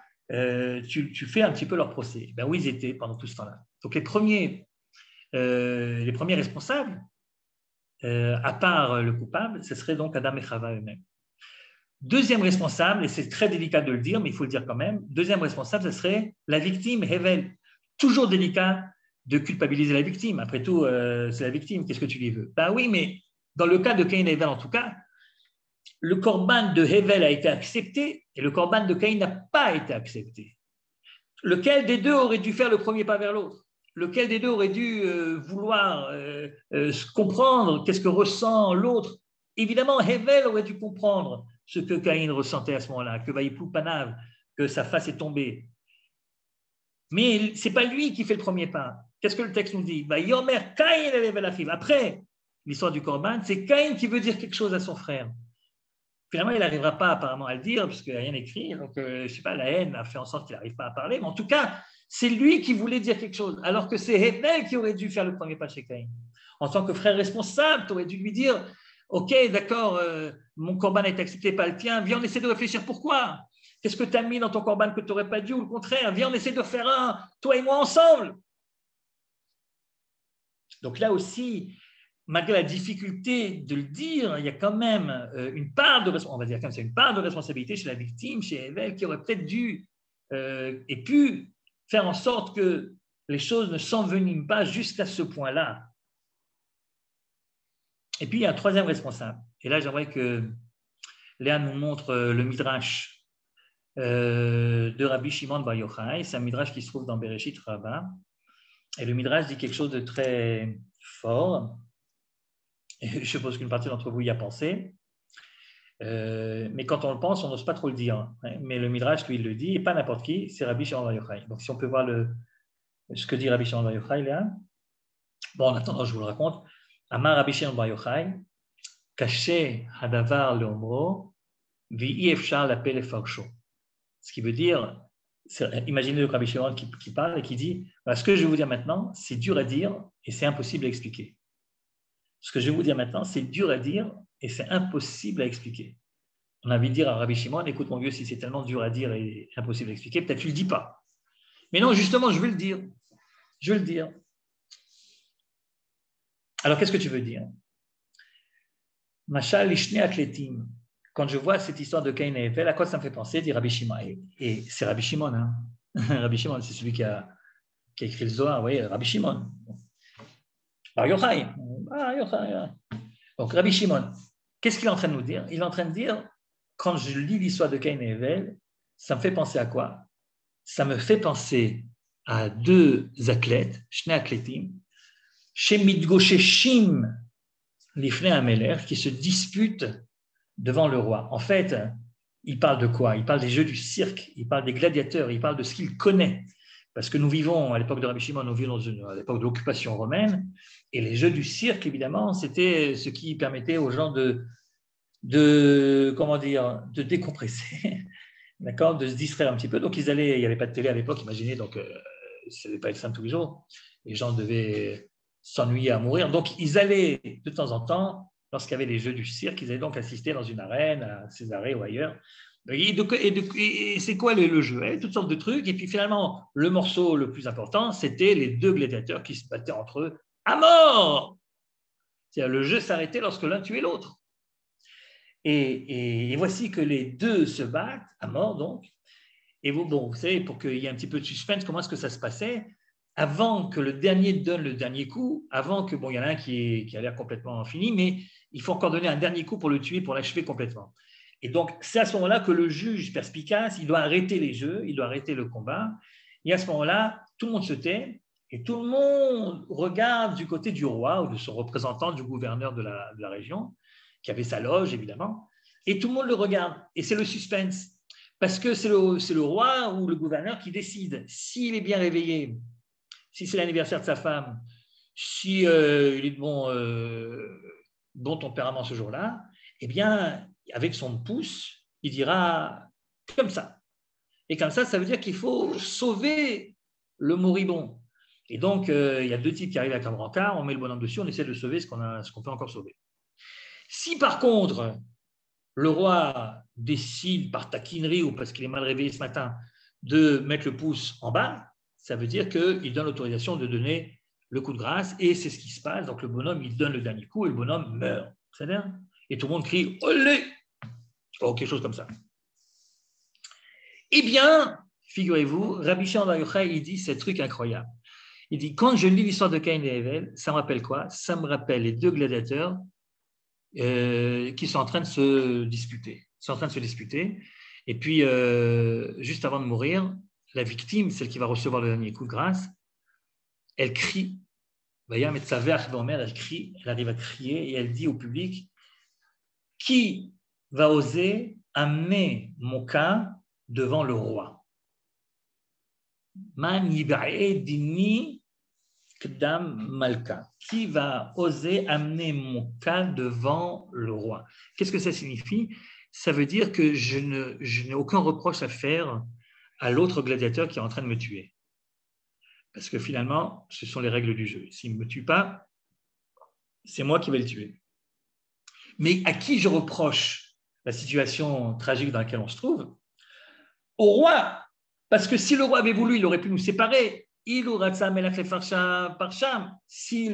tu fais un petit peu leur procès. Ben, où ils étaient pendant tout ce temps-là. Donc les premiers responsables, à part le coupable, ce serait donc Adam et Chava eux-mêmes. Deuxième responsable, et c'est très délicat de le dire, mais il faut le dire quand même, deuxième responsable, ce serait la victime, Hevel. Toujours délicat de culpabiliser la victime. Après tout, c'est la victime, qu'est-ce que tu lui veux? Ben oui, mais dans le cas de Caïn et Hevel, en tout cas, le corban de Hevel a été accepté et le corban de Caïn n'a pas été accepté. Lequel des deux aurait dû faire le premier pas vers l'autre? Lequel des deux aurait dû vouloir comprendre qu'est-ce que ressent l'autre? Évidemment, Hevel aurait dû comprendre ce que Caïn ressentait à ce moment-là, que Vaïplou Panav, que sa face est tombée. Mais ce n'est pas lui qui fait le premier pas. Qu'est-ce que le texte nous dit? Yomer Caïn et Hevel achiv. Après l'histoire du corban, c'est Caïn qui veut dire quelque chose à son frère. Finalement, il n'arrivera pas apparemment à le dire, puisqu'il n'y a rien écrit. Donc, je ne sais pas, la haine a fait en sorte qu'il n'arrive pas à parler. Mais en tout cas, c'est lui qui voulait dire quelque chose, alors que c'est Hevel qui aurait dû faire le premier pas chez Caïn. En tant que frère responsable, tu aurais dû lui dire, ok, d'accord, mon corban est accepté, pas le tien, viens, on essaie de réfléchir pourquoi. Qu'est-ce que tu as mis dans ton corban que tu n'aurais pas dû, ou le contraire, viens, on essaie de faire un, toi et moi ensemble. Donc là aussi, malgré la difficulté de le dire, il y a quand même une part de responsabilité, on va dire comme ça, une part de responsabilité chez la victime, chez Hevel, qui aurait peut-être dû et pu faire en sorte que les choses ne s'enveniment pas jusqu'à ce point-là. Et puis, il y a un troisième responsable. Et là, j'aimerais que Léa nous montre le midrash de Rabbi Shimon Bar Yochai. C'est un midrash qui se trouve dans Bereshit Rabbah. Et le midrash dit quelque chose de très fort. Et je suppose qu'une partie d'entre vous y a pensé. Mais quand on le pense, on n'ose pas trop le dire. Mais le midrash, lui, il le dit, et pas n'importe qui, c'est Rabbi Shimon Bar Yochai. Donc, si on peut voir ce que dit Rabbi Shimon Bar Yochai, Léa. Bon, en attendant, je vous le raconte. Amar Rabbi Shimon Bar Yochai, caché hadavar leomro, vi efshar l'apel farsho. Ce qui veut dire, imaginez le Rabbi Shimon qui parle et qui dit, ce que je vais vous dire maintenant, c'est dur à dire et c'est impossible à expliquer. Ce que je vais vous dire maintenant, c'est dur à dire et c'est impossible à expliquer. On a envie de dire à Rabbi Shimon, écoute mon vieux, si c'est tellement dur à dire et impossible à expliquer, peut-être tu ne le dis pas. Mais non, justement, je vais le dire. Je vais le dire. Alors, qu'est-ce que tu veux dire? Machal Ishne Atletim. Quand je vois cette histoire de Caïn et Hevel, à quoi ça me fait penser, dit Rabbi Shimon. Et c'est Rabbi Shimon, hein. Rabbi Shimon, c'est celui qui a écrit le Zohar, vous voyez, Rabbi Shimon. Bar Yochai. Donc, Rabbi Shimon, qu'est-ce qu'il est en train de nous dire? Il est en train de dire, quand je lis l'histoire de Caïn et Hevel, ça me fait penser à quoi? Ça me fait penser à deux athlètes, Shne Atletim, chez Midgosheshim, l'Ifnei Ameler, qui se disputent devant le roi. En fait, il parle de quoi? Il parle des jeux du cirque, il parle des gladiateurs, il parle de ce qu'il connaît. Parce que nous vivons, à l'époque de Rabbi Shimon, nous vivons à l'époque de l'occupation romaine, et les jeux du cirque, évidemment, c'était ce qui permettait aux gens de décompresser, d'accord, de se distraire un petit peu. Donc, il n'y avait pas de télé à l'époque, imaginez, donc ça ne devait pas être simple tous les jours. Les gens devaient s'ennuyer à mourir. Donc, ils allaient de temps en temps lorsqu'il y avait les jeux du cirque, ils allaient donc assister dans une arène, à Césarée ou ailleurs. Et c'est quoi le jeu? Il y avait toutes sortes de trucs. Et puis finalement, le morceau le plus important, c'était les deux gladiateurs qui se battaient entre eux à mort. C'est-à-dire, le jeu s'arrêtait lorsque l'un tuait l'autre. Et voici que les deux se battent à mort, donc. Et vous savez, pour qu'il y ait un petit peu de suspense, comment est-ce que ça se passait? Avant que le dernier donne le dernier coup, avant que, il y en a un qui a l'air complètement fini, mais il faut encore donner un dernier coup pour le tuer, pour l'achever complètement. Et donc, c'est à ce moment-là que le juge perspicace, il doit arrêter les jeux, il doit arrêter le combat. Et à ce moment-là, tout le monde se tait et tout le monde regarde du côté du roi ou de son représentant, du gouverneur de la région, qui avait sa loge, évidemment. Et tout le monde le regarde. Et c'est le suspense. Parce que c'est le roi ou le gouverneur qui décide s'il est bien réveillé, si c'est l'anniversaire de sa femme, si il est de bon tempérament ce jour-là, eh bien, avec son pouce, il dira comme ça. Et comme ça veut dire qu'il faut sauver le moribond. Et donc, il y a deux types qui arrivent avec un brancard, on met le bonhomme dessus, on essaie de sauver ce qu'on peut encore sauver. Si par contre, le roi décide par taquinerie ou parce qu'il est mal réveillé ce matin de mettre le pouce en bas, ça veut dire qu'il donne l'autorisation de donner le coup de grâce et c'est ce qui se passe. Donc le bonhomme, il donne le dernier coup et le bonhomme meurt. C'est-à-dire, et tout le monde crie « Olé !» ou quelque chose comme ça. Eh bien, figurez-vous, Rabbi Shimon Bar Yochai, il dit ce truc incroyable. Il dit, quand je lis l'histoire de Caïn et Hevel, ça me rappelle quoi? Ça me rappelle les deux gladiateurs qui sont en train de se disputer. Ils sont en train de se disputer. Et puis, juste avant de mourir, la victime, celle qui va recevoir le dernier coup de grâce, elle crie. Elle crie, elle arrive à crier et elle dit au public, qui va oser amener mon cas devant le roi? Man yiba'e dini kdam malka. Qui va oser amener mon cas devant le roi? Qu'est-ce que ça signifie? Ça veut dire que je n'ai aucun reproche à faire à l'autre gladiateur qui est en train de me tuer. Parce que finalement, ce sont les règles du jeu. S'il ne me tue pas, c'est moi qui vais le tuer. Mais à qui je reproche la situation tragique dans laquelle on se trouve? Au roi. Parce que si le roi avait voulu, il aurait pu nous séparer. Si le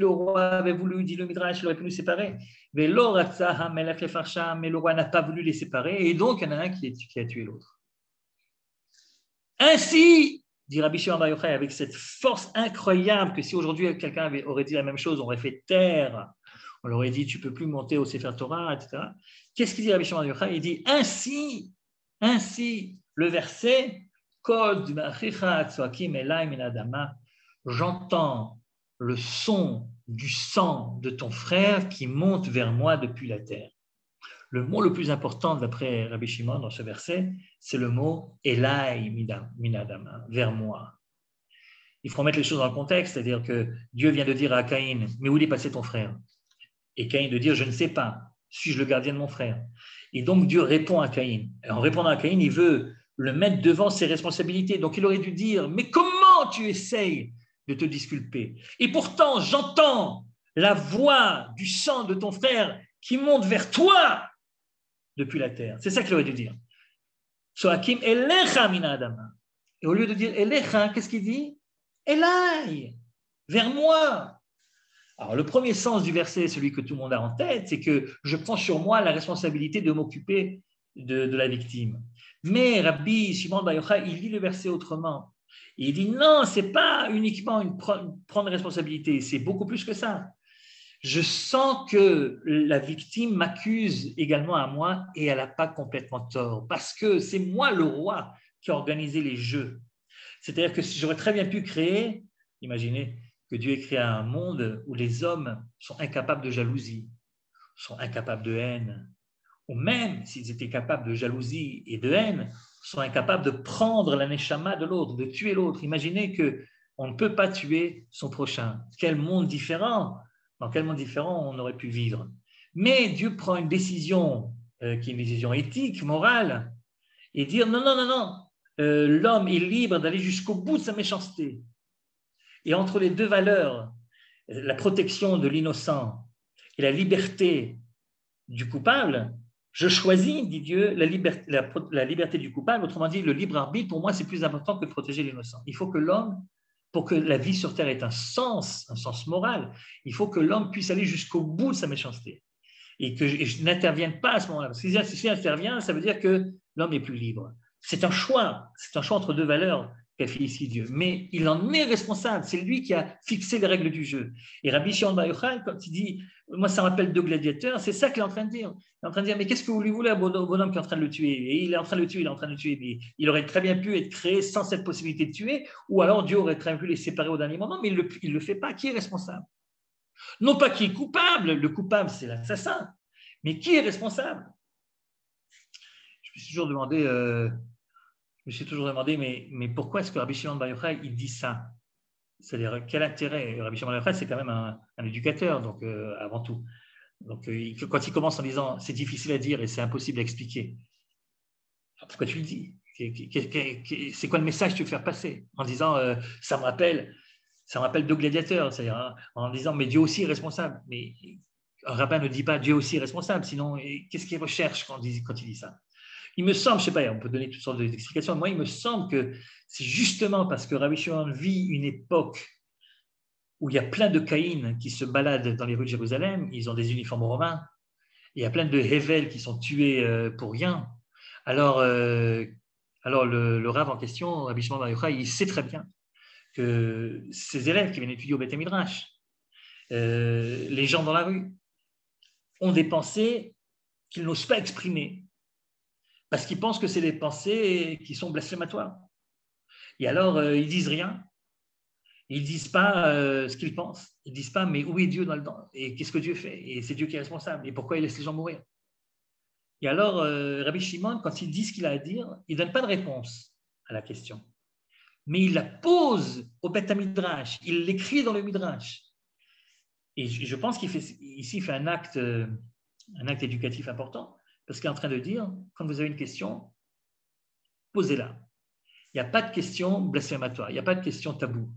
roi avait voulu, dit le Midrash, il aurait pu nous séparer. Mais le roi n'a pas voulu les séparer. Et donc, il y en a un qui a tué l'autre. Ainsi, dit Rabbi Shimon Bar Yochai, avec cette force incroyable que si aujourd'hui quelqu'un aurait dit la même chose, on aurait fait taire, on leur aurait dit tu ne peux plus monter au Sefer Torah, etc. Qu'est-ce qu'il dit Rabbi Shimon Bar Yochai? Il dit ainsi, le verset j'entends le son du sang de ton frère qui monte vers moi depuis la terre. Le mot le plus important d'après Rabbi Shimon dans ce verset, c'est le mot Elai minadama, vers moi. Il faut remettre les choses dans le contexte, c'est-à-dire que Dieu vient de dire à Caïn, mais où est passé ton frère? Et Caïn de dire, je ne sais pas, suis-je le gardien de mon frère? Et donc Dieu répond à Caïn. Et en répondant à Caïn, il veut le mettre devant ses responsabilités. Donc il aurait dû dire, mais comment tu essayes de te disculper? Et pourtant, j'entends la voix du sang de ton frère qui monte vers toi depuis la terre. C'est ça qu'il aurait dû dire. Soakim elecha min adama. Et au lieu de dire elecha, qu'est-ce qu'il dit? Elai, vers moi. Alors, le premier sens du verset, celui que tout le monde a en tête, c'est que je prends sur moi la responsabilité de m'occuper de la victime. Mais Rabbi Shimon Bar Yochai, il lit le verset autrement. Et il dit non, ce n'est pas uniquement prendre responsabilité, c'est beaucoup plus que ça. Je sens que la victime m'accuse également à moi et elle n'a pas complètement tort parce que c'est moi le roi qui a organisé les jeux. C'est-à-dire que j'aurais très bien pu créer, imaginez, que Dieu ait créé un monde où les hommes sont incapables de jalousie, sont incapables de haine, ou même s'ils étaient capables de jalousie et de haine, sont incapables de prendre la neshama de l'autre, de tuer l'autre. Imaginez qu'on ne peut pas tuer son prochain. Quel monde différent! Dans quel monde différent on aurait pu vivre? Mais Dieu prend une décision qui est une décision éthique, morale, et dire non, l'homme est libre d'aller jusqu'au bout de sa méchanceté. Et entre les deux valeurs, la protection de l'innocent et la liberté du coupable, je choisis, dit Dieu, la liberté du coupable. Autrement dit, le libre arbitre, pour moi, c'est plus important que de protéger l'innocent. Il faut que l'homme, pour que la vie sur Terre ait un sens moral, il faut que l'homme puisse aller jusqu'au bout de sa méchanceté. Et que je n'intervienne pas à ce moment-là. Parce que si j'interviens, ça veut dire que l'homme est plus libre. C'est un choix entre deux valeurs qu'a fait ici Dieu. Mais il en est responsable, c'est lui qui a fixé les règles du jeu. Et Rabbi Shimon Bar Yochai, quand il dit, moi ça me rappelle deux gladiateurs, c'est ça qu'il est en train de dire. Il est en train de dire, mais qu'est-ce que vous lui voulez à un bonhomme qui est en train de le tuer? Et il est en train de le tuer, mais il aurait très bien pu être créé sans cette possibilité de tuer, ou alors Dieu aurait très bien pu les séparer au dernier moment, mais il ne le fait pas. Qui est responsable? Non pas qui est coupable, le coupable c'est l'assassin, mais qui est responsable? Je me suis toujours demandé, mais pourquoi est-ce que Rabbi Shimon Bar Yochai il dit ça? C'est-à-dire, quel intérêt? Rabbi Shimon Bar Yochai, c'est quand même un éducateur, donc avant tout. Donc, quand il commence en disant c'est difficile à dire et c'est impossible à expliquer, pourquoi tu le dis? C'est quoi le message que tu veux faire passer? En disant ça me rappelle deux gladiateurs, c'est-à-dire en disant mais Dieu aussi est responsable. Mais un rabbin ne dit pas Dieu aussi est responsable, sinon qu'est-ce qu'il recherche quand il dit ça? Il me semble, je ne sais pas, on peut donner toutes sortes d'explications. Moi, il me semble que c'est justement parce que Rabbi Shimon vit une époque où il y a plein de Caïns qui se baladent dans les rues de Jérusalem, ils ont des uniformes romains, il y a plein de Hével qui sont tués pour rien. Alors le Rav en question, Rabbi Shimon Bar Yochai, il sait très bien que ces élèves qui viennent étudier au Beth Midrash, les gens dans la rue, ont des pensées qu'ils n'osent pas exprimer parce qu'ils pensent que c'est des pensées qui sont blasphématoires. Et alors, ils disent rien. Ils ne disent pas ce qu'ils pensent. Ils ne disent pas, mais où est Dieu dans le temps? Et qu'est-ce que Dieu fait? Et c'est Dieu qui est responsable. Et pourquoi il laisse les gens mourir? Et alors, Rabbi Shimon, quand il dit ce qu'il a à dire, il ne donne pas de réponse à la question. Mais il la pose au Beth Midrash. Il l'écrit dans le Midrash. Et je pense qu'il fait un acte éducatif important, parce qu'il est en train de dire, quand vous avez une question, posez-la. Il n'y a pas de question blasphématoire, il n'y a pas de question taboue.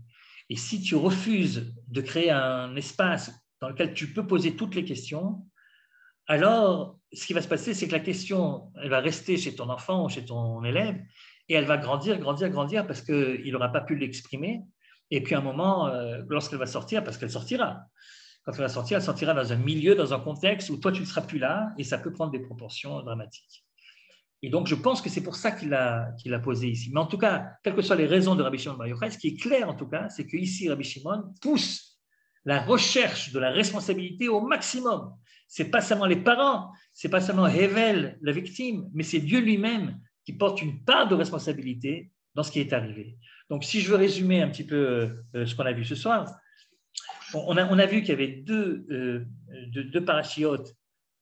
Et si tu refuses de créer un espace dans lequel tu peux poser toutes les questions, alors ce qui va se passer, c'est que la question, elle va rester chez ton enfant ou chez ton élève, et elle va grandir parce qu'il n'aura pas pu l'exprimer. Et puis à un moment, lorsqu'elle va sortir, parce qu'elle sortira, quand elle sortira dans un milieu, dans un contexte où toi, tu ne seras plus là, et ça peut prendre des proportions dramatiques. Et donc, je pense que c'est pour ça qu'il a posé ici. Mais en tout cas, quelles que soient les raisons de Rabbi Shimon Bar Yochai, ce qui est clair en tout cas, c'est qu'ici, Rabbi Shimon pousse la recherche de la responsabilité au maximum. Ce n'est pas seulement les parents, ce n'est pas seulement Hevel, la victime, mais c'est Dieu lui-même qui porte une part de responsabilité dans ce qui est arrivé. Donc, si je veux résumer un petit peu ce qu'on a vu ce soir, on a vu qu'il y avait deux parachiotes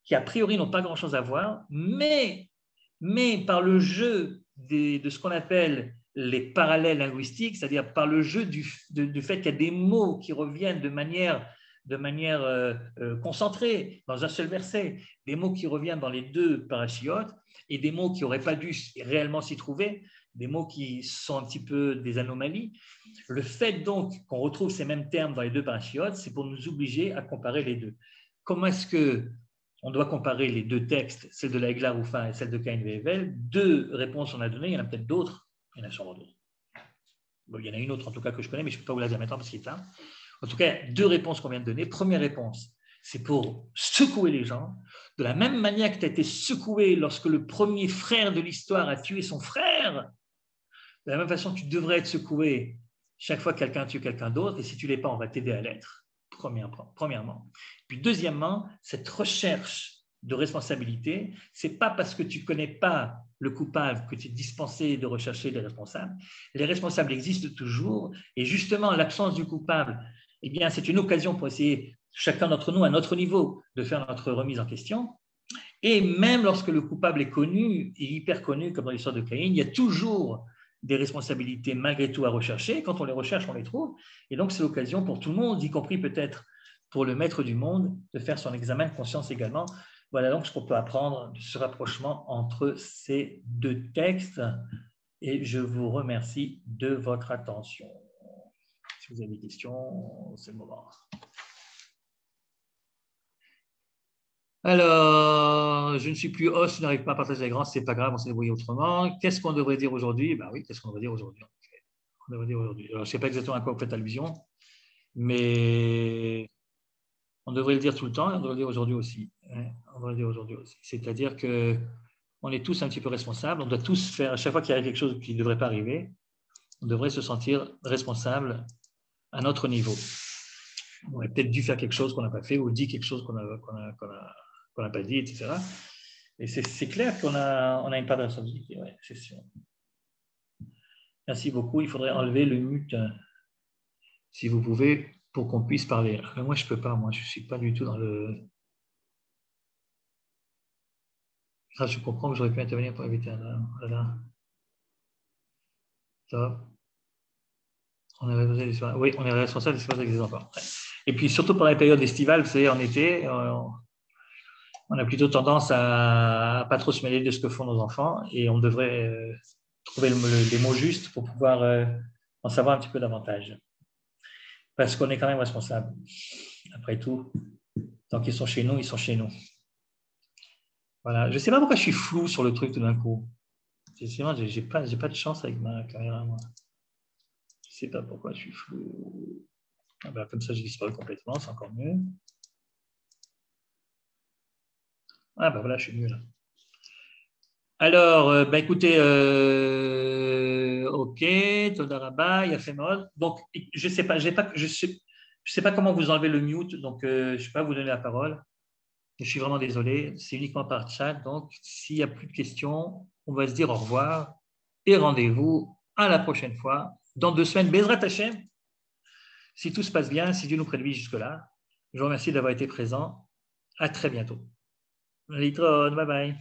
qui, a priori, n'ont pas grand-chose à voir, mais par le jeu de ce qu'on appelle les parallèles linguistiques, c'est-à-dire par le jeu du fait qu'il y a des mots qui reviennent de manière concentrée dans un seul verset, des mots qui reviennent dans les deux parachiotes et des mots qui n'auraient pas dû réellement s'y trouver, des mots qui sont un petit peu des anomalies. Le fait donc qu'on retrouve ces mêmes termes dans les deux parachiotes, c'est pour nous obliger à comparer les deux. Comment est-ce qu'on doit comparer les deux textes, celle de la Egla Roufa et celle de Caïn et Hevel? Deux réponses on a données, il y en a peut-être d'autres, il y en a sûrement d'autres. Bon, il y en a une autre en tout cas que je connais, mais je ne peux pas vous la dire maintenant parce qu'il est là. En tout cas, deux réponses qu'on vient de donner. Première réponse, c'est pour secouer les gens, de la même manière que tu as été secoué lorsque le premier frère de l'histoire a tué son frère. De la même façon, tu devrais être secoué chaque fois que quelqu'un tue quelqu'un d'autre, et si tu ne l'es pas, on va t'aider à l'être, premièrement. Puis deuxièmement, cette recherche de responsabilité, ce n'est pas parce que tu ne connais pas le coupable que tu es dispensé de rechercher les responsables. Les responsables existent toujours, et justement, l'absence du coupable, eh bien, c'est une occasion pour essayer, chacun d'entre nous, à notre niveau, de faire notre remise en question. Et même lorsque le coupable est connu, et hyper connu, comme dans l'histoire de Caïn, il y a toujours des responsabilités malgré tout à rechercher. Quand on les recherche, on les trouve. Et donc, c'est l'occasion pour tout le monde, y compris peut-être pour le maître du monde, de faire son examen de conscience également. Voilà donc ce qu'on peut apprendre de ce rapprochement entre ces deux textes. Et je vous remercie de votre attention. Si vous avez des questions, c'est le moment. Alors, je ne suis plus os, je n'arrive pas à partager les grands, c'est pas grave, on s'est débrouillé autrement. Qu'est-ce qu'on devrait dire aujourd'hui? Ben oui, qu'est-ce qu'on devrait dire aujourd'hui? On devrait dire aujourd'hui. Alors, je ne sais pas exactement à quoi vous faites allusion, mais on devrait le dire tout le temps et on devrait le dire aujourd'hui aussi. On devrait le dire aujourd'hui aussi. C'est-à-dire qu'on est tous un petit peu responsables, on doit tous faire, à chaque fois qu'il y a quelque chose qui ne devrait pas arriver, on devrait se sentir responsable à notre niveau. On aurait peut-être dû faire quelque chose qu'on n'a pas fait ou dit quelque chose qu'on n'a pas dit, etc. Et c'est clair qu'on a une part de responsabilité, ouais, c'est sûr. Merci beaucoup. Il faudrait enlever le mute, si vous pouvez, pour qu'on puisse parler. Mais moi, je ne peux pas. Moi, je ne suis pas du tout dans le... Ah, je comprends que j'aurais pu intervenir pour éviter un... Voilà. Ça. Oui, on est responsable des espaces avec des enfants. Et puis, surtout pendant la période estivale, vous savez, en été, on a plutôt tendance à ne pas trop se mêler de ce que font nos enfants et on devrait trouver les mots justes pour pouvoir en savoir un petit peu davantage. Parce qu'on est quand même responsable. Après tout, tant qu'ils sont chez nous, ils sont chez nous. Voilà. Je ne sais pas pourquoi je suis flou sur le truc tout d'un coup. Je n'ai pas de chance avec ma caméra, moi. Je ne sais pas pourquoi je suis flou. Ah ben, comme ça, je disparais complètement, c'est encore mieux. Ah ben voilà, je suis mieux là. Alors, ben écoutez, ok, Todaraba, Yafemod. Donc, je sais pas, je sais pas comment vous enlevez le mute, donc je ne vais pas vous donner la parole. Je suis vraiment désolé, c'est uniquement par chat. Donc, s'il n'y a plus de questions, on va se dire au revoir et rendez-vous à la prochaine fois, dans 2 semaines. Bezrat Hashem, si tout se passe bien, si Dieu nous prédit jusque-là. Je vous remercie d'avoir été présent. À très bientôt. Litron, bye bye.